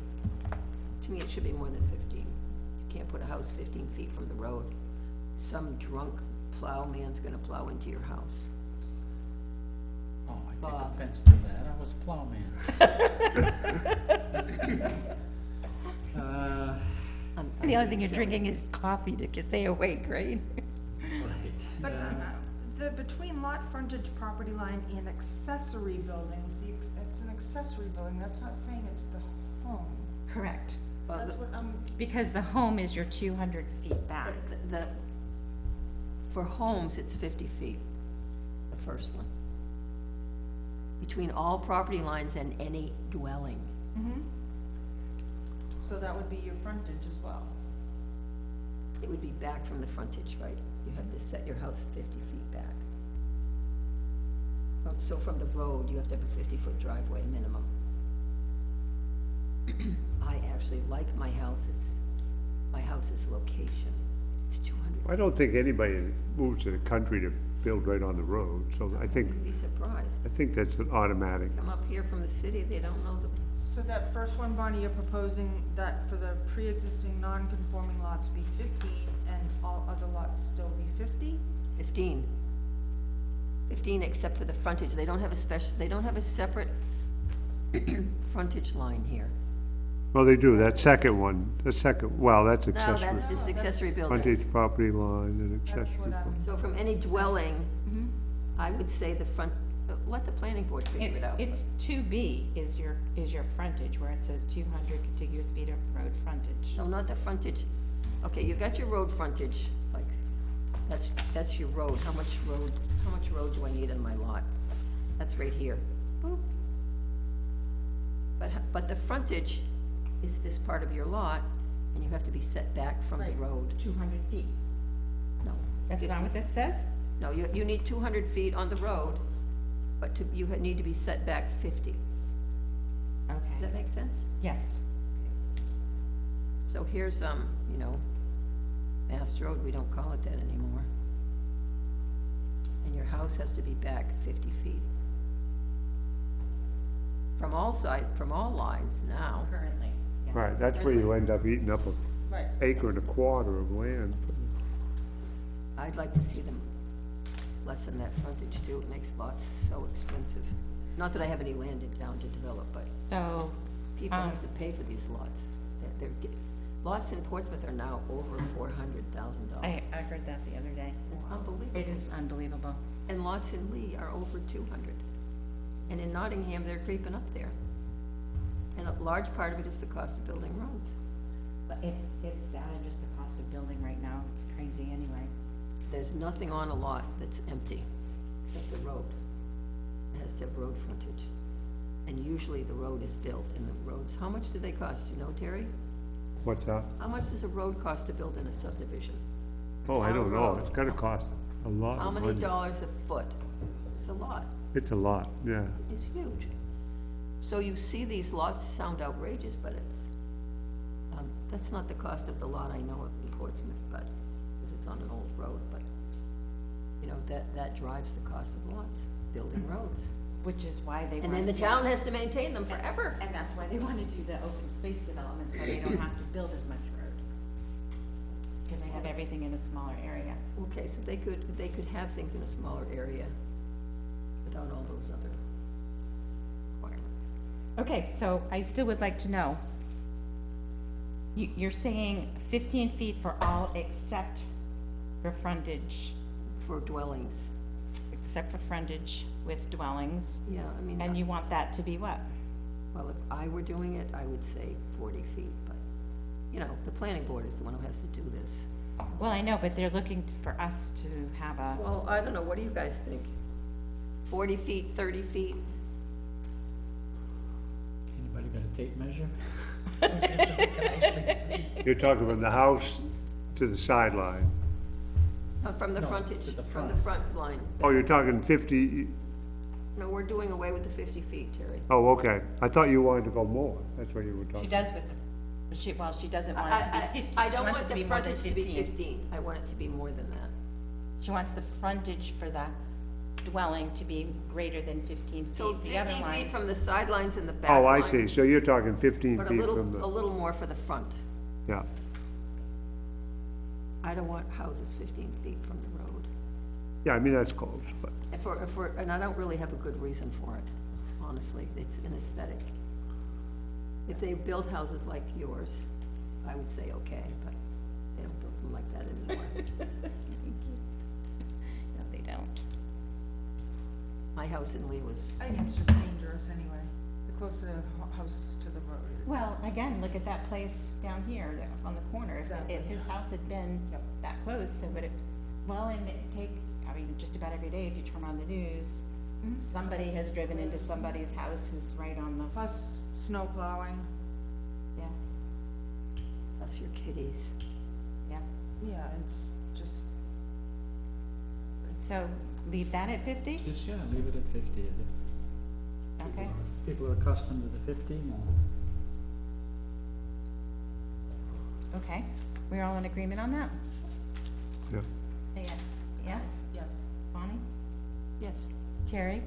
Speaker 2: to me, it should be more than 15. You can't put a house 15 feet from the road. Some drunk plowman's gonna plow into your house.
Speaker 3: Oh, I take
Speaker 2: Bob.
Speaker 3: offense to that, I was a plowman.
Speaker 2: I'm
Speaker 1: the only
Speaker 2: being
Speaker 1: thing you're
Speaker 2: silly.
Speaker 1: drinking is coffee to stay awake, right?
Speaker 3: Right.
Speaker 6: But, the between lot frontage, property line, and accessory buildings, it's an accessory building, that's not saying it's the home.
Speaker 1: Correct.
Speaker 2: Well,
Speaker 6: That's
Speaker 2: the-
Speaker 6: what
Speaker 1: Because the home is your 200 feet back.
Speaker 2: For homes, it's 50 feet, the first one. Between all property lines and any dwelling.
Speaker 6: so that would be your frontage as well.
Speaker 2: It would be back from the frontage, right? You have to set your house 50 feet back. So from the road, you have to have a 50-foot driveway minimum. I actually like my house, my house's location. It's 200.
Speaker 4: I don't think anybody moves to the country to build right on the road, so I think,
Speaker 2: You'd be surprised.
Speaker 4: I think that's an automatic.
Speaker 2: Come up here from the city, they don't know the,
Speaker 6: So that first one, Bonnie, you're proposing that for the pre-existing non-conforming lots be 15 and all other lots still be 50?
Speaker 2: 15. 15 except for the frontage. They don't have a separate frontage line here.
Speaker 4: Well, they do, that second one, well, that's
Speaker 2: No,
Speaker 4: accessory.
Speaker 2: that's just accessory buildings.
Speaker 4: Frontage, property line, and
Speaker 6: That's
Speaker 4: accessory.
Speaker 6: what I'm,
Speaker 2: So from any dwelling, I would say the front, let the planning board figure it out.
Speaker 1: It's 2B is your frontage, where it says 200 contiguous feet of road frontage.
Speaker 2: No, not the frontage. Okay, you got your road frontage, like, that's your road. How much road do I need on my lot? That's right here. Boop. But the frontage is this part of your lot, and you have to be set back from the
Speaker 6: Right.
Speaker 2: road.
Speaker 1: 200 feet.
Speaker 2: No.
Speaker 1: That's not
Speaker 2: 50.
Speaker 1: what this says?
Speaker 2: No, you need 200 feet on the road, but you need to be set back 50. Does
Speaker 1: Okay,
Speaker 2: that make sense?
Speaker 1: yes.
Speaker 2: So here's, Mass Road, we don't call it that anymore. And your house has to be back 50 feet. From all lines now.
Speaker 1: Currently, yes.
Speaker 4: Right, that's where you end up eating up an
Speaker 6: right.
Speaker 4: acre and a quarter of land.
Speaker 2: I'd like to see them lessen that frontage too, it makes lots so expensive. Not that I have any land in town to develop, but
Speaker 1: So,
Speaker 2: people have to pay for these lots. Lots in Portsmouth are now over $400,000.
Speaker 1: I heard that the other day.
Speaker 2: It's unbelievable.
Speaker 1: It is unbelievable.
Speaker 2: And lots in Lee are over 200. And in Nottingham, they're creeping up there. And a large part of it is the cost of building roads.
Speaker 1: But it's that and just the cost of building right now. It's crazy anyway.
Speaker 2: There's nothing on a lot that's empty, except the road. It has to have road frontage. And usually the road is built, and the roads, how much do they cost, you know, Terry?
Speaker 4: What's that?
Speaker 2: How much does a road cost to build in a subdivision?
Speaker 4: Oh, I don't
Speaker 2: Town
Speaker 4: know,
Speaker 2: road.
Speaker 4: it's gonna cost a lot
Speaker 2: How
Speaker 4: of
Speaker 2: many
Speaker 4: money.
Speaker 2: dollars a foot? It's a lot.
Speaker 4: It's a lot, yeah.
Speaker 2: It's huge. So you see these lots sound outrageous, but that's not the cost of the lot I know of in Portsmouth, but, because it's on an old road, but, you know, that drives the cost of lots, building roads.
Speaker 1: Which is why they want.
Speaker 2: And then the town has to maintain them forever.
Speaker 1: And that's why they want to do the open space development, so they don't have to build as much road. Because they have everything in a smaller area.
Speaker 2: Okay, so they could have things in a smaller area without all those other requirements.
Speaker 1: Okay, so I still would like to know, you're saying 15 feet for all except for frontage,
Speaker 2: For dwellings,
Speaker 1: except for frontage with dwellings,
Speaker 2: yeah, I mean,
Speaker 1: and you want that to be what?
Speaker 2: well, if I were doing it, I would say 40 feet, but, you know, the planning board is the one who has to do this.
Speaker 1: Well, I know, but they're looking for us to have a,
Speaker 2: Well, I don't know, what do you guys think? 40 feet, 30 feet?
Speaker 3: Anybody got a tape measure?
Speaker 4: You're talking from the house to the sideline.
Speaker 2: From the
Speaker 3: No,
Speaker 2: frontage,
Speaker 3: to the
Speaker 2: from the
Speaker 3: front.
Speaker 2: front line.
Speaker 4: Oh, you're talking 50,
Speaker 2: No, we're doing away with the 50 feet, Terry.
Speaker 4: oh, okay. I thought you wanted to go more, that's what you were
Speaker 1: she
Speaker 4: talking.
Speaker 1: does with the, she doesn't want it to be 15.
Speaker 2: I
Speaker 1: She
Speaker 2: don't
Speaker 1: wants
Speaker 2: want
Speaker 1: it to
Speaker 2: the
Speaker 1: be more than
Speaker 2: frontage to be 15, I want it to be more than that.
Speaker 1: She wants the frontage for the dwelling to be greater than 15 feet.
Speaker 2: So
Speaker 1: The other
Speaker 2: 15 feet
Speaker 1: lines-
Speaker 2: from the sidelines and the back
Speaker 4: Oh, I
Speaker 2: line,
Speaker 4: see, so you're talking 15
Speaker 2: But
Speaker 4: feet
Speaker 2: a
Speaker 4: from the,
Speaker 2: little more for the front.
Speaker 4: yeah.
Speaker 2: I don't want houses 15 feet from the road.
Speaker 4: Yeah, I mean, that's close, but,
Speaker 2: And I don't really have a good reason for it, honestly, it's an aesthetic. If they build houses like yours, I would say okay, but they don't build them like that anymore.
Speaker 1: Thank you. No, they don't.
Speaker 2: My house in Lee was,
Speaker 6: I think it's just dangerous anyway, the closer the house to the road.
Speaker 1: Well, again, look at that place down here that- on the corner.
Speaker 6: Exactly,
Speaker 1: If his house had been
Speaker 6: Yep.
Speaker 1: that close, then would it, well, and it take, I mean, just about every day if you turn on the news, somebody has driven into somebody's house who's right on the,
Speaker 6: Plus snow plowing,
Speaker 1: yeah,
Speaker 2: that's your kitties.
Speaker 1: yeah.
Speaker 6: yeah, it's just,
Speaker 1: So leave that at 50?
Speaker 3: Just, yeah, leave it at 50. Is it?
Speaker 1: Okay.
Speaker 3: People are accustomed to the 50, and
Speaker 1: Okay. We're all in agreement on that?
Speaker 4: yeah.
Speaker 1: Say it. Yes?
Speaker 6: yes.
Speaker 1: Bonnie?
Speaker 2: Yes.
Speaker 1: Terry?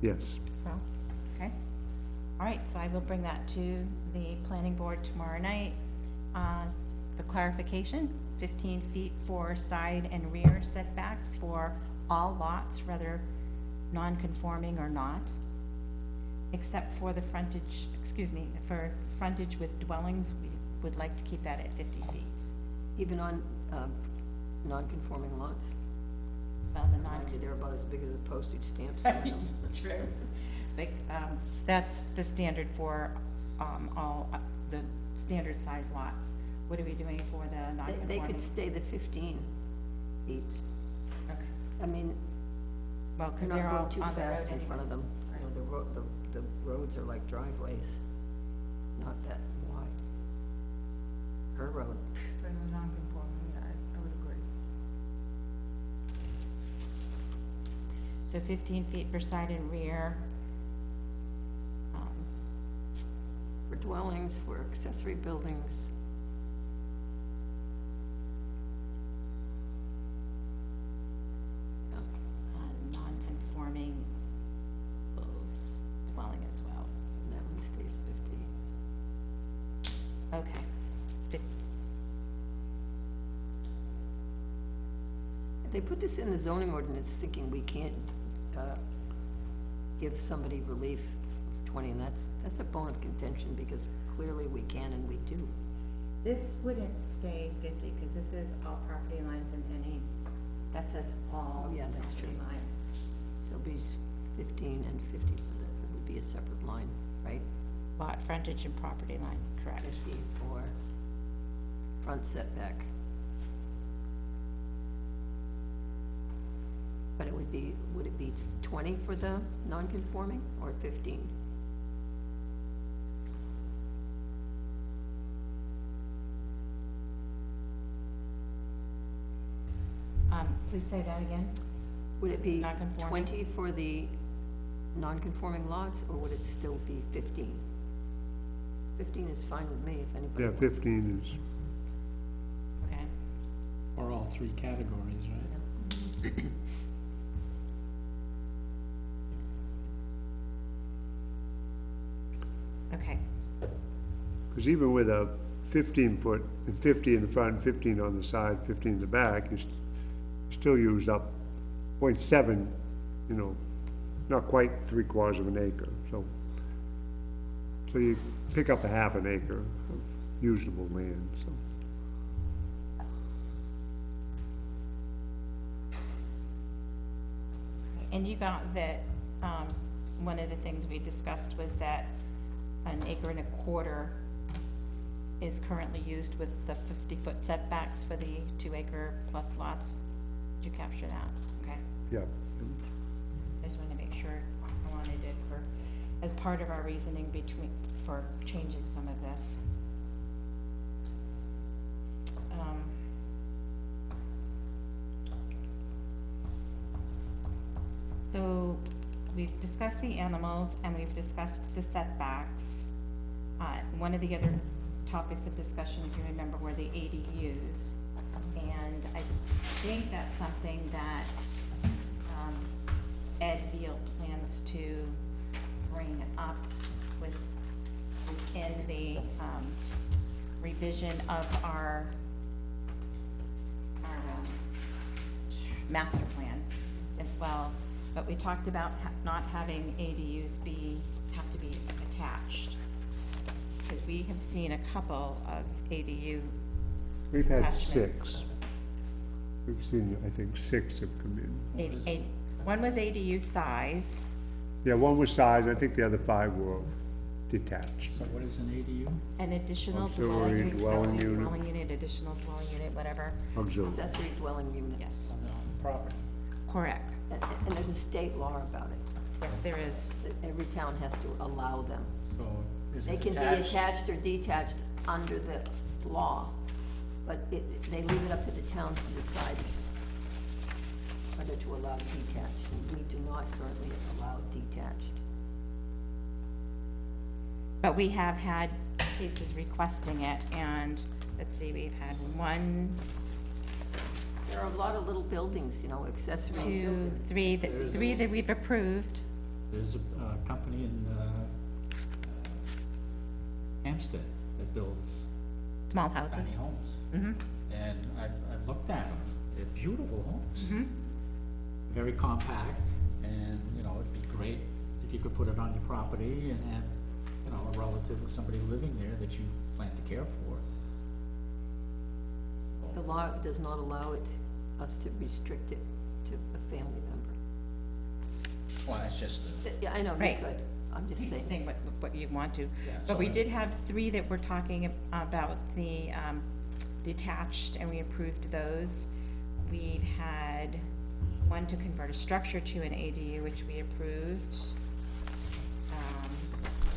Speaker 4: Yes.
Speaker 1: Well, okay. All right, so I will bring that to the planning board tomorrow night. The clarification, 15 feet for side and rear setbacks for all lots, whether non-conforming or not, except for the frontage, excuse me, for frontage with dwellings, we would like to keep that at 50 feet.
Speaker 2: Even on non-conforming lots.
Speaker 1: Well, the non,
Speaker 2: Mind you, they're about as big as a postage stamp, some of them.
Speaker 1: true. Like, that's the standard for, all, the standard size lots. What are we doing for the non-conforming?
Speaker 2: They could stay the 15 feet.
Speaker 1: Okay.
Speaker 2: I mean,
Speaker 1: Well,
Speaker 2: you're
Speaker 1: cause
Speaker 2: not
Speaker 1: they're all
Speaker 2: going too
Speaker 1: on the road
Speaker 2: fast in
Speaker 1: anyway.
Speaker 2: front of them. You know, the roads are like driveways, not that wide. Her road,
Speaker 6: For the non-conforming, yeah, I would agree.
Speaker 1: So 15 feet for side and rear.
Speaker 2: for dwellings, for accessory buildings.
Speaker 1: Non-conforming dwelling as well.
Speaker 2: And that one stays 50.
Speaker 1: Okay.
Speaker 2: they put this in the zoning ordinance thinking we can't, give somebody relief of 20, and that's a bone of contention, because clearly we can and we do.
Speaker 1: This wouldn't stay 50, because this is all property lines and any, that says all
Speaker 2: Oh, yeah, that's
Speaker 1: property
Speaker 2: true.
Speaker 1: lines.
Speaker 2: So it'd be 15 and 50, it would be a separate line, right?
Speaker 1: Lot frontage and property line, correct.
Speaker 2: 50 for front setback. But it would it be 20 for the non-conforming, or 15?
Speaker 1: Please say that again.
Speaker 2: Would it be
Speaker 1: Non-conforming.
Speaker 2: 20 for the non-conforming lots, or would it still be 15? 15 is fine with me, if anybody
Speaker 4: Yeah,
Speaker 2: wants.
Speaker 4: 15 is,
Speaker 1: Okay.
Speaker 3: Or all three categories, right?
Speaker 1: Okay.
Speaker 4: because even with a 15-foot, and 50 in the front, 15 on the side, 15 in the back, you still use up 0.7, you know, not quite 3/4 of an acre, so. So you pick up a half an acre of usable land, so.
Speaker 1: And you got that, one of the things we discussed was that an acre and a quarter is currently used with the 50-foot setbacks for the 2-acre plus lots. Did you capture that? Okay.
Speaker 4: Yeah,
Speaker 1: I just wanted to make sure I wanted it for, as part of our reasoning for changing some of this. So we've discussed the animals and we've discussed the setbacks. One of the other topics of discussion, if you remember, were the ADUs. And I think that's something that Ed Veal plans to bring up within the revision of our master plan as well. But we talked about not having ADUs have to be attached. Because we have seen a couple of ADU
Speaker 4: we've had
Speaker 1: attachments.
Speaker 4: 6. We've seen, I think, 6 have come in.
Speaker 1: One was ADU size,
Speaker 4: Yeah, one was size, I think the other 5 were detached.
Speaker 3: So what is an ADU?
Speaker 1: an additional
Speaker 4: Auxiliary dwelling unit.
Speaker 1: dwelling unit, additional dwelling unit, whatever.
Speaker 4: Auxiliary.
Speaker 2: Accessory dwelling unit.
Speaker 1: Yes,
Speaker 3: On the property.
Speaker 1: correct.
Speaker 2: And there's a state law about it,
Speaker 1: Yes, there is.
Speaker 2: that every town has to allow them.
Speaker 3: So is
Speaker 2: They
Speaker 3: it
Speaker 2: can be
Speaker 3: attached?
Speaker 2: attached or detached under the law, but they leave it up to the towns to decide whether to allow detached, and we do not currently allow detached.
Speaker 1: But we have had cases requesting it, and let's see, we've had 1,
Speaker 2: There are a lot of little buildings, you know, accessory
Speaker 1: 2,
Speaker 2: buildings.
Speaker 1: 3 that we've approved.
Speaker 3: There's a company in Hampstead that builds
Speaker 1: Small houses.
Speaker 3: tiny homes.
Speaker 1: Mm-hmm.
Speaker 3: And I've looked at them, they're beautiful homes.
Speaker 1: Mm-hmm.
Speaker 3: Very compact, and, you know, it'd be great if you could put it on your property and have, you know, a relative or somebody living there that you plan to care for.
Speaker 2: The law does not allow us to restrict it to a family member.
Speaker 3: Well, that's just,
Speaker 2: Yeah, I know, you
Speaker 1: Right.
Speaker 2: could, I'm just saying.
Speaker 1: Saying what you want to.
Speaker 3: Yeah,
Speaker 1: But we
Speaker 3: so-
Speaker 1: did have 3 that were talking about the detached, and we approved those. We've had 1 to convert a structure to an ADU, which we approved.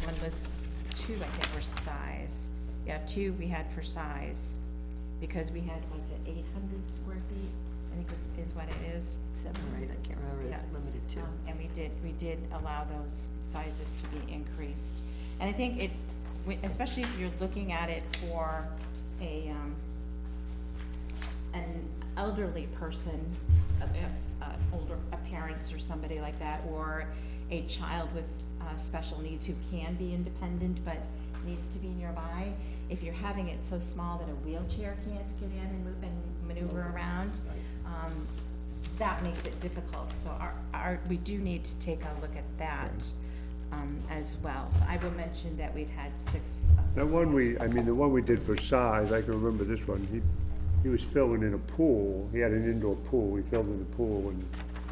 Speaker 1: 1 was 2, I think, were size. Yeah, 2 we had for size, because we had, was it 800 square feet? I think is what it is.
Speaker 2: 7 or 8, I can't remember, it's
Speaker 1: Yeah.
Speaker 2: limited to.
Speaker 1: And we did allow those sizes to be increased. And I think especially if you're looking at it for an elderly person, parents or somebody like that, or a child with special needs who can be independent but needs to be nearby, if you're having it so small that a wheelchair can't get in and move and maneuver around, that makes it difficult, so we do need to take a look at that, as well. So I will mention that we've had 6.
Speaker 4: That one the one we did for size, I can remember this one, he was filling in a pool, he had an indoor pool, he filled in the pool and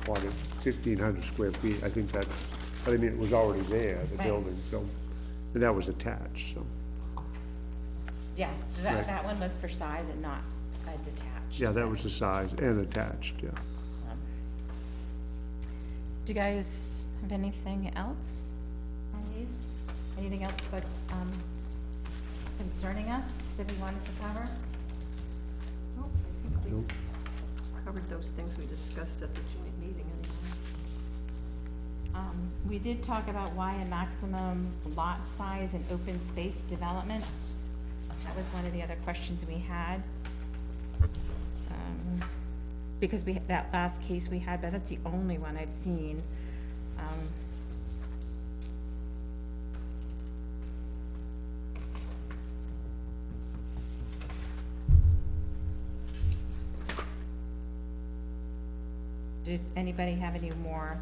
Speaker 4: bought it 1,500 square feet, I think that's, but I mean, it was already there, the
Speaker 1: Right.
Speaker 4: building, so, and that was attached, so.
Speaker 1: Yeah, so that,
Speaker 4: Right.
Speaker 1: that one was for size and not a detached.
Speaker 4: Yeah, that was the size and attached, yeah.
Speaker 1: Do you guys have anything else on these? Anything else but, concerning us that we wanted to cover?
Speaker 2: Nope, I think we
Speaker 4: Nope.
Speaker 2: covered those things we discussed at the joint meeting anyway.
Speaker 1: We did talk about why a maximum lot size and open space development. That was one of the other questions we had. Because that last case we had, but that's the only one I've seen. Did anybody have any more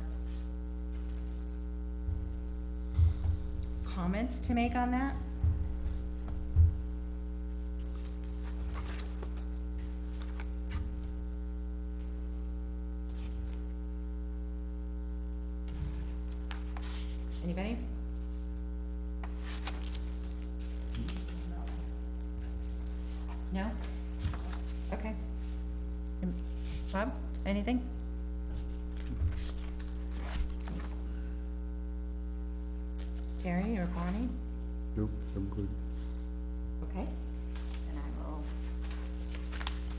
Speaker 1: comments to make on that? Anybody? No? Okay. Bob, anything? Terry or Bonnie?
Speaker 4: Nope, I'm good.
Speaker 1: Okay. And I will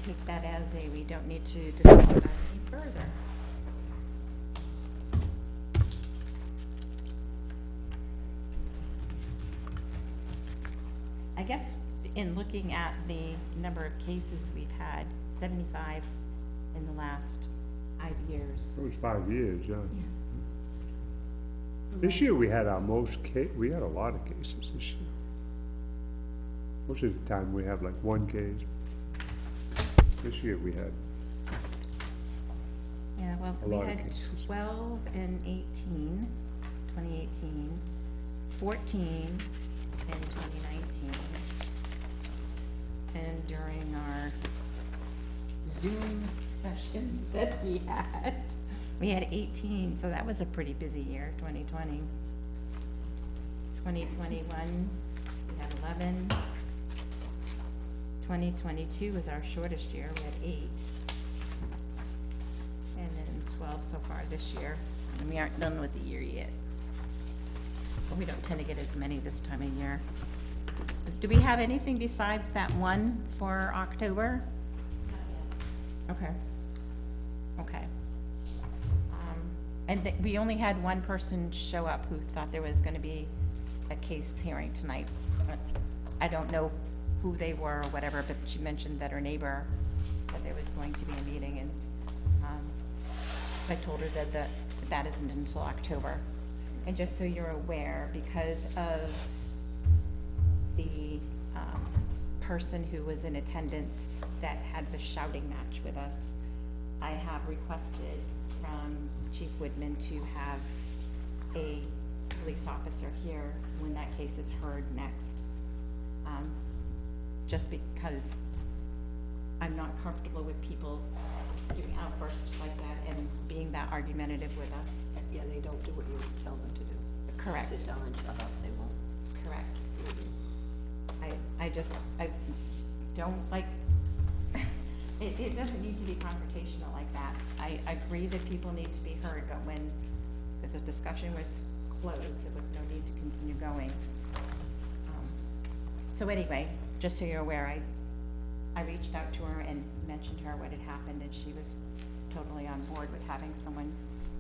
Speaker 1: take that as a, we don't need to discuss that any further. I guess in looking at the number of cases we've had, 75 in the last 5 years.
Speaker 4: It was 5 years, yeah. This year we had our most we had a lot of cases this year. Most of the time we have like one case. This year we had,
Speaker 1: Yeah, well,
Speaker 4: A
Speaker 1: we
Speaker 4: lot of
Speaker 1: had
Speaker 4: cases.
Speaker 1: 12 and 18, 2018, 14 in 2019. And during our Zoom sessions that we had 18, so that was a pretty busy year, 2020. 2021, we had 11. 2022 was our shortest year, we had 8. And then 12 so far this year, and we aren't done with the year yet. But we don't tend to get as many this time of year. Do we have anything besides that one for October? Okay. Okay. And we only had one person show up who thought there was gonna be a case hearing tonight. I don't know who they were or whatever, but she mentioned that her neighbor said there was going to be a meeting, and I told her that that isn't until October. And just so you're aware, because of the person who was in attendance that had the shouting match with us, I have requested from Chief Woodman to have a police officer here when that case is heard next. Just because I'm not comfortable with people doing outbursts like that and being that argumentative with us.
Speaker 2: Yeah, they don't do what you tell them to do.
Speaker 1: Correct.
Speaker 2: Sit down and shut up, they won't.
Speaker 1: Correct. I don't like, it doesn't need to be confrontational like that. I agree that people need to be heard, but when the discussion was closed, there was no need to continue going. So anyway, just so you're aware, I reached out to her and mentioned to her what had happened, and she was totally on board with having someone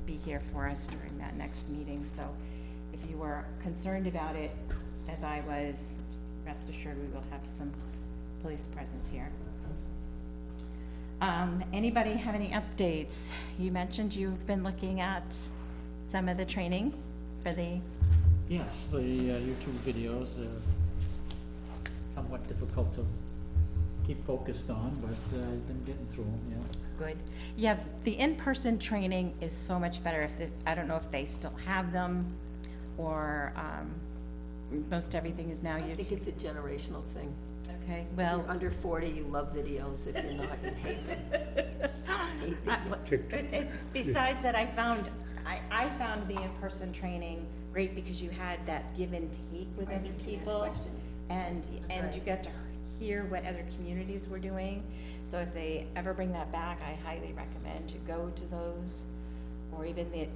Speaker 1: be here for us during that next meeting. So if you were concerned about it, as I was, rest assured we will have some police presence here. Anybody have any updates? You mentioned you've been looking at some of the training for the,
Speaker 3: Yes, the YouTube videos are somewhat difficult to keep focused on, but I've been getting through them, yeah.
Speaker 1: Good. Yeah, the in-person training is so much better if, I don't know if they still have them, or, most everything is now
Speaker 2: I think
Speaker 1: YouTube.
Speaker 2: it's a generational thing.
Speaker 1: Okay,
Speaker 2: If
Speaker 1: well.
Speaker 2: you're under 40, you love videos. If you're not, you hate them. Hate videos.
Speaker 1: Besides that, I found the in-person training great because you had that give and take with
Speaker 2: Right,
Speaker 1: other
Speaker 2: you can ask
Speaker 1: people.
Speaker 2: questions.
Speaker 1: And
Speaker 2: Right.
Speaker 1: you get to hear what other communities were doing. So if they ever bring that back, I highly recommend to go to those. Or even they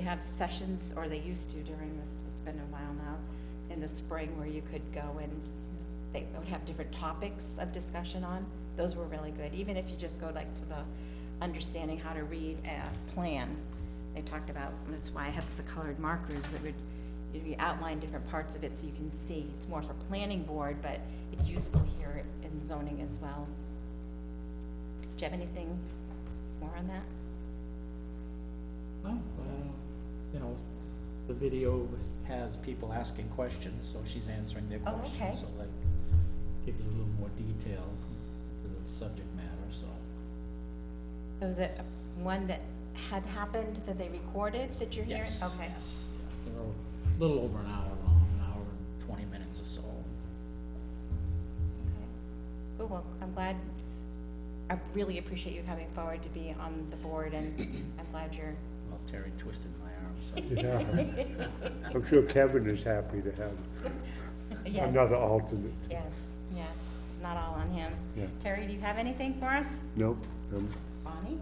Speaker 1: have sessions, or they used to during this, it's been a while now, in the spring, where you could go and they would have different topics of discussion on. Those were really good, even if you just go like to the understanding how to read a plan. They talked about, and that's why I have the colored markers, it would, you outline different parts of it so you can see. It's more for planning board, but it's useful here in zoning as well. Do you have anything more on that?
Speaker 3: Well, you know, the video has people asking questions, so she's answering their
Speaker 1: Oh,
Speaker 3: questions.
Speaker 1: okay.
Speaker 3: So that gives you a little more detail to the subject matter, so.
Speaker 1: So is it one that had happened that they recorded that you're hearing?
Speaker 3: Yes,
Speaker 1: Okay.
Speaker 3: yes. They're a little over an hour long, an hour and 20 minutes or so.
Speaker 1: Okay. Good, well, I'm glad, I really appreciate you coming forward to be on the board, and I'm glad you're.
Speaker 3: Well, Terry twisted my arm, so.
Speaker 4: Yeah. I'm sure Kevin is happy to have
Speaker 1: Yes.
Speaker 4: another alternate.
Speaker 1: Yes, yes, it's not all on him.
Speaker 4: Yeah.
Speaker 1: Terry, do you have anything for us?
Speaker 4: Nope,
Speaker 1: Bonnie?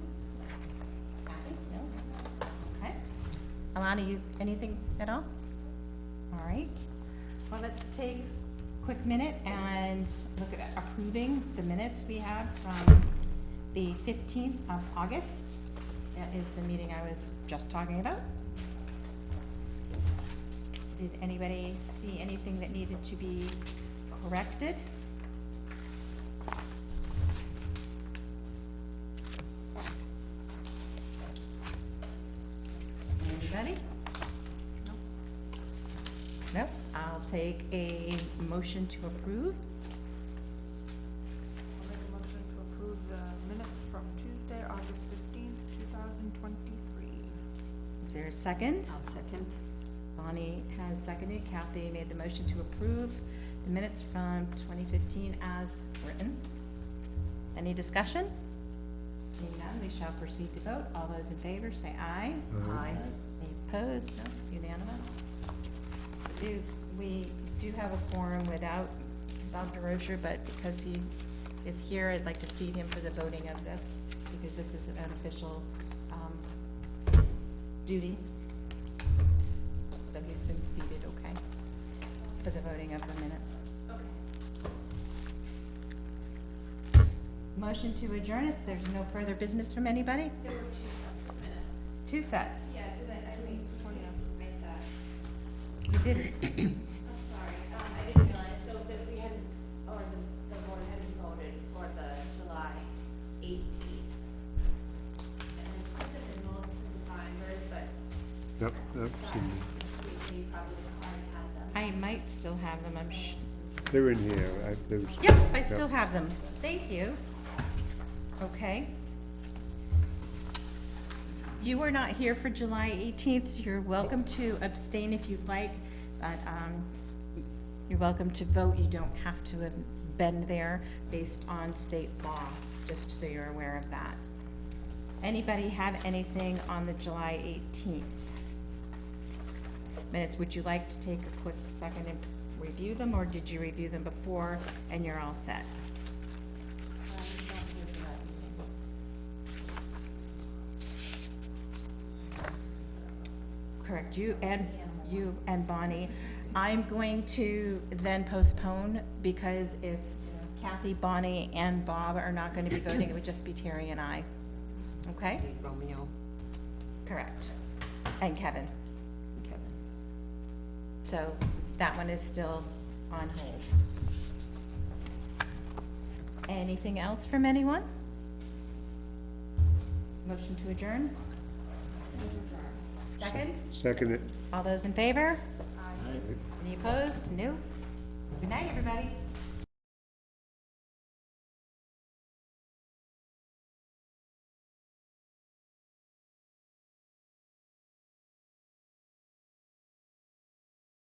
Speaker 1: Kathy? No? Okay. Alana, you, anything at all? All right. Well, let's take a quick minute and look at approving the minutes we have from the 15th of August. That is the meeting I was just talking about. Did anybody see anything that needed to be corrected? Anybody? Nope. I'll take a motion to approve.
Speaker 6: I'll make a motion to approve the minutes from Tuesday, August 15th, 2023.
Speaker 1: Is there a second?
Speaker 2: I'll second.
Speaker 1: Bonnie has seconded. Kathy made the motion to approve the minutes from 2015 as written. Any discussion? Seeing none, we shall proceed to vote. All those in favor, say aye.
Speaker 2: Aye.
Speaker 1: Any opposed? No, it's unanimous. We do have a quorum without Bob DeRocher, but because he is here, I'd like to seat him for the voting of this, because this is an official, duty. So he's been seated, okay, for the voting of the minutes.
Speaker 5: Okay.
Speaker 1: Motion to adjourn if there's no further business from anybody?
Speaker 5: There were two separate minutes.
Speaker 1: Two sets.
Speaker 5: Yeah, did I didn't make that.
Speaker 1: You didn't.
Speaker 5: I'm sorry, I didn't realize, so that we hadn't, or the board hadn't voted for the July 18th. And I put them in most of the binders, but
Speaker 4: Yep, yep,
Speaker 5: we probably already had them.
Speaker 1: I might still have them,
Speaker 4: they're in here, there's.
Speaker 1: Yep, I still have them. Thank you. Okay. You were not here for July 18th, so you're welcome to abstain if you'd like, but you're welcome to vote. You don't have to have been there based on state law, just so you're aware of that. Anybody have anything on the July 18th minutes? Would you like to take a quick second and review them, or did you review them before and you're all set? Correct, you and Bonnie. I'm going to then postpone, because if Kathy, Bonnie, and Bob are not going to be voting, it would just be Terry and I. Okay?
Speaker 2: Romeo.
Speaker 1: Correct. And Kevin.
Speaker 2: Kevin.
Speaker 1: So that one is still on hold. Anything else from anyone? Motion to adjourn? Second?
Speaker 4: Second it.
Speaker 1: All those in favor?
Speaker 3: Aye.
Speaker 1: Any opposed? No? Good night, everybody.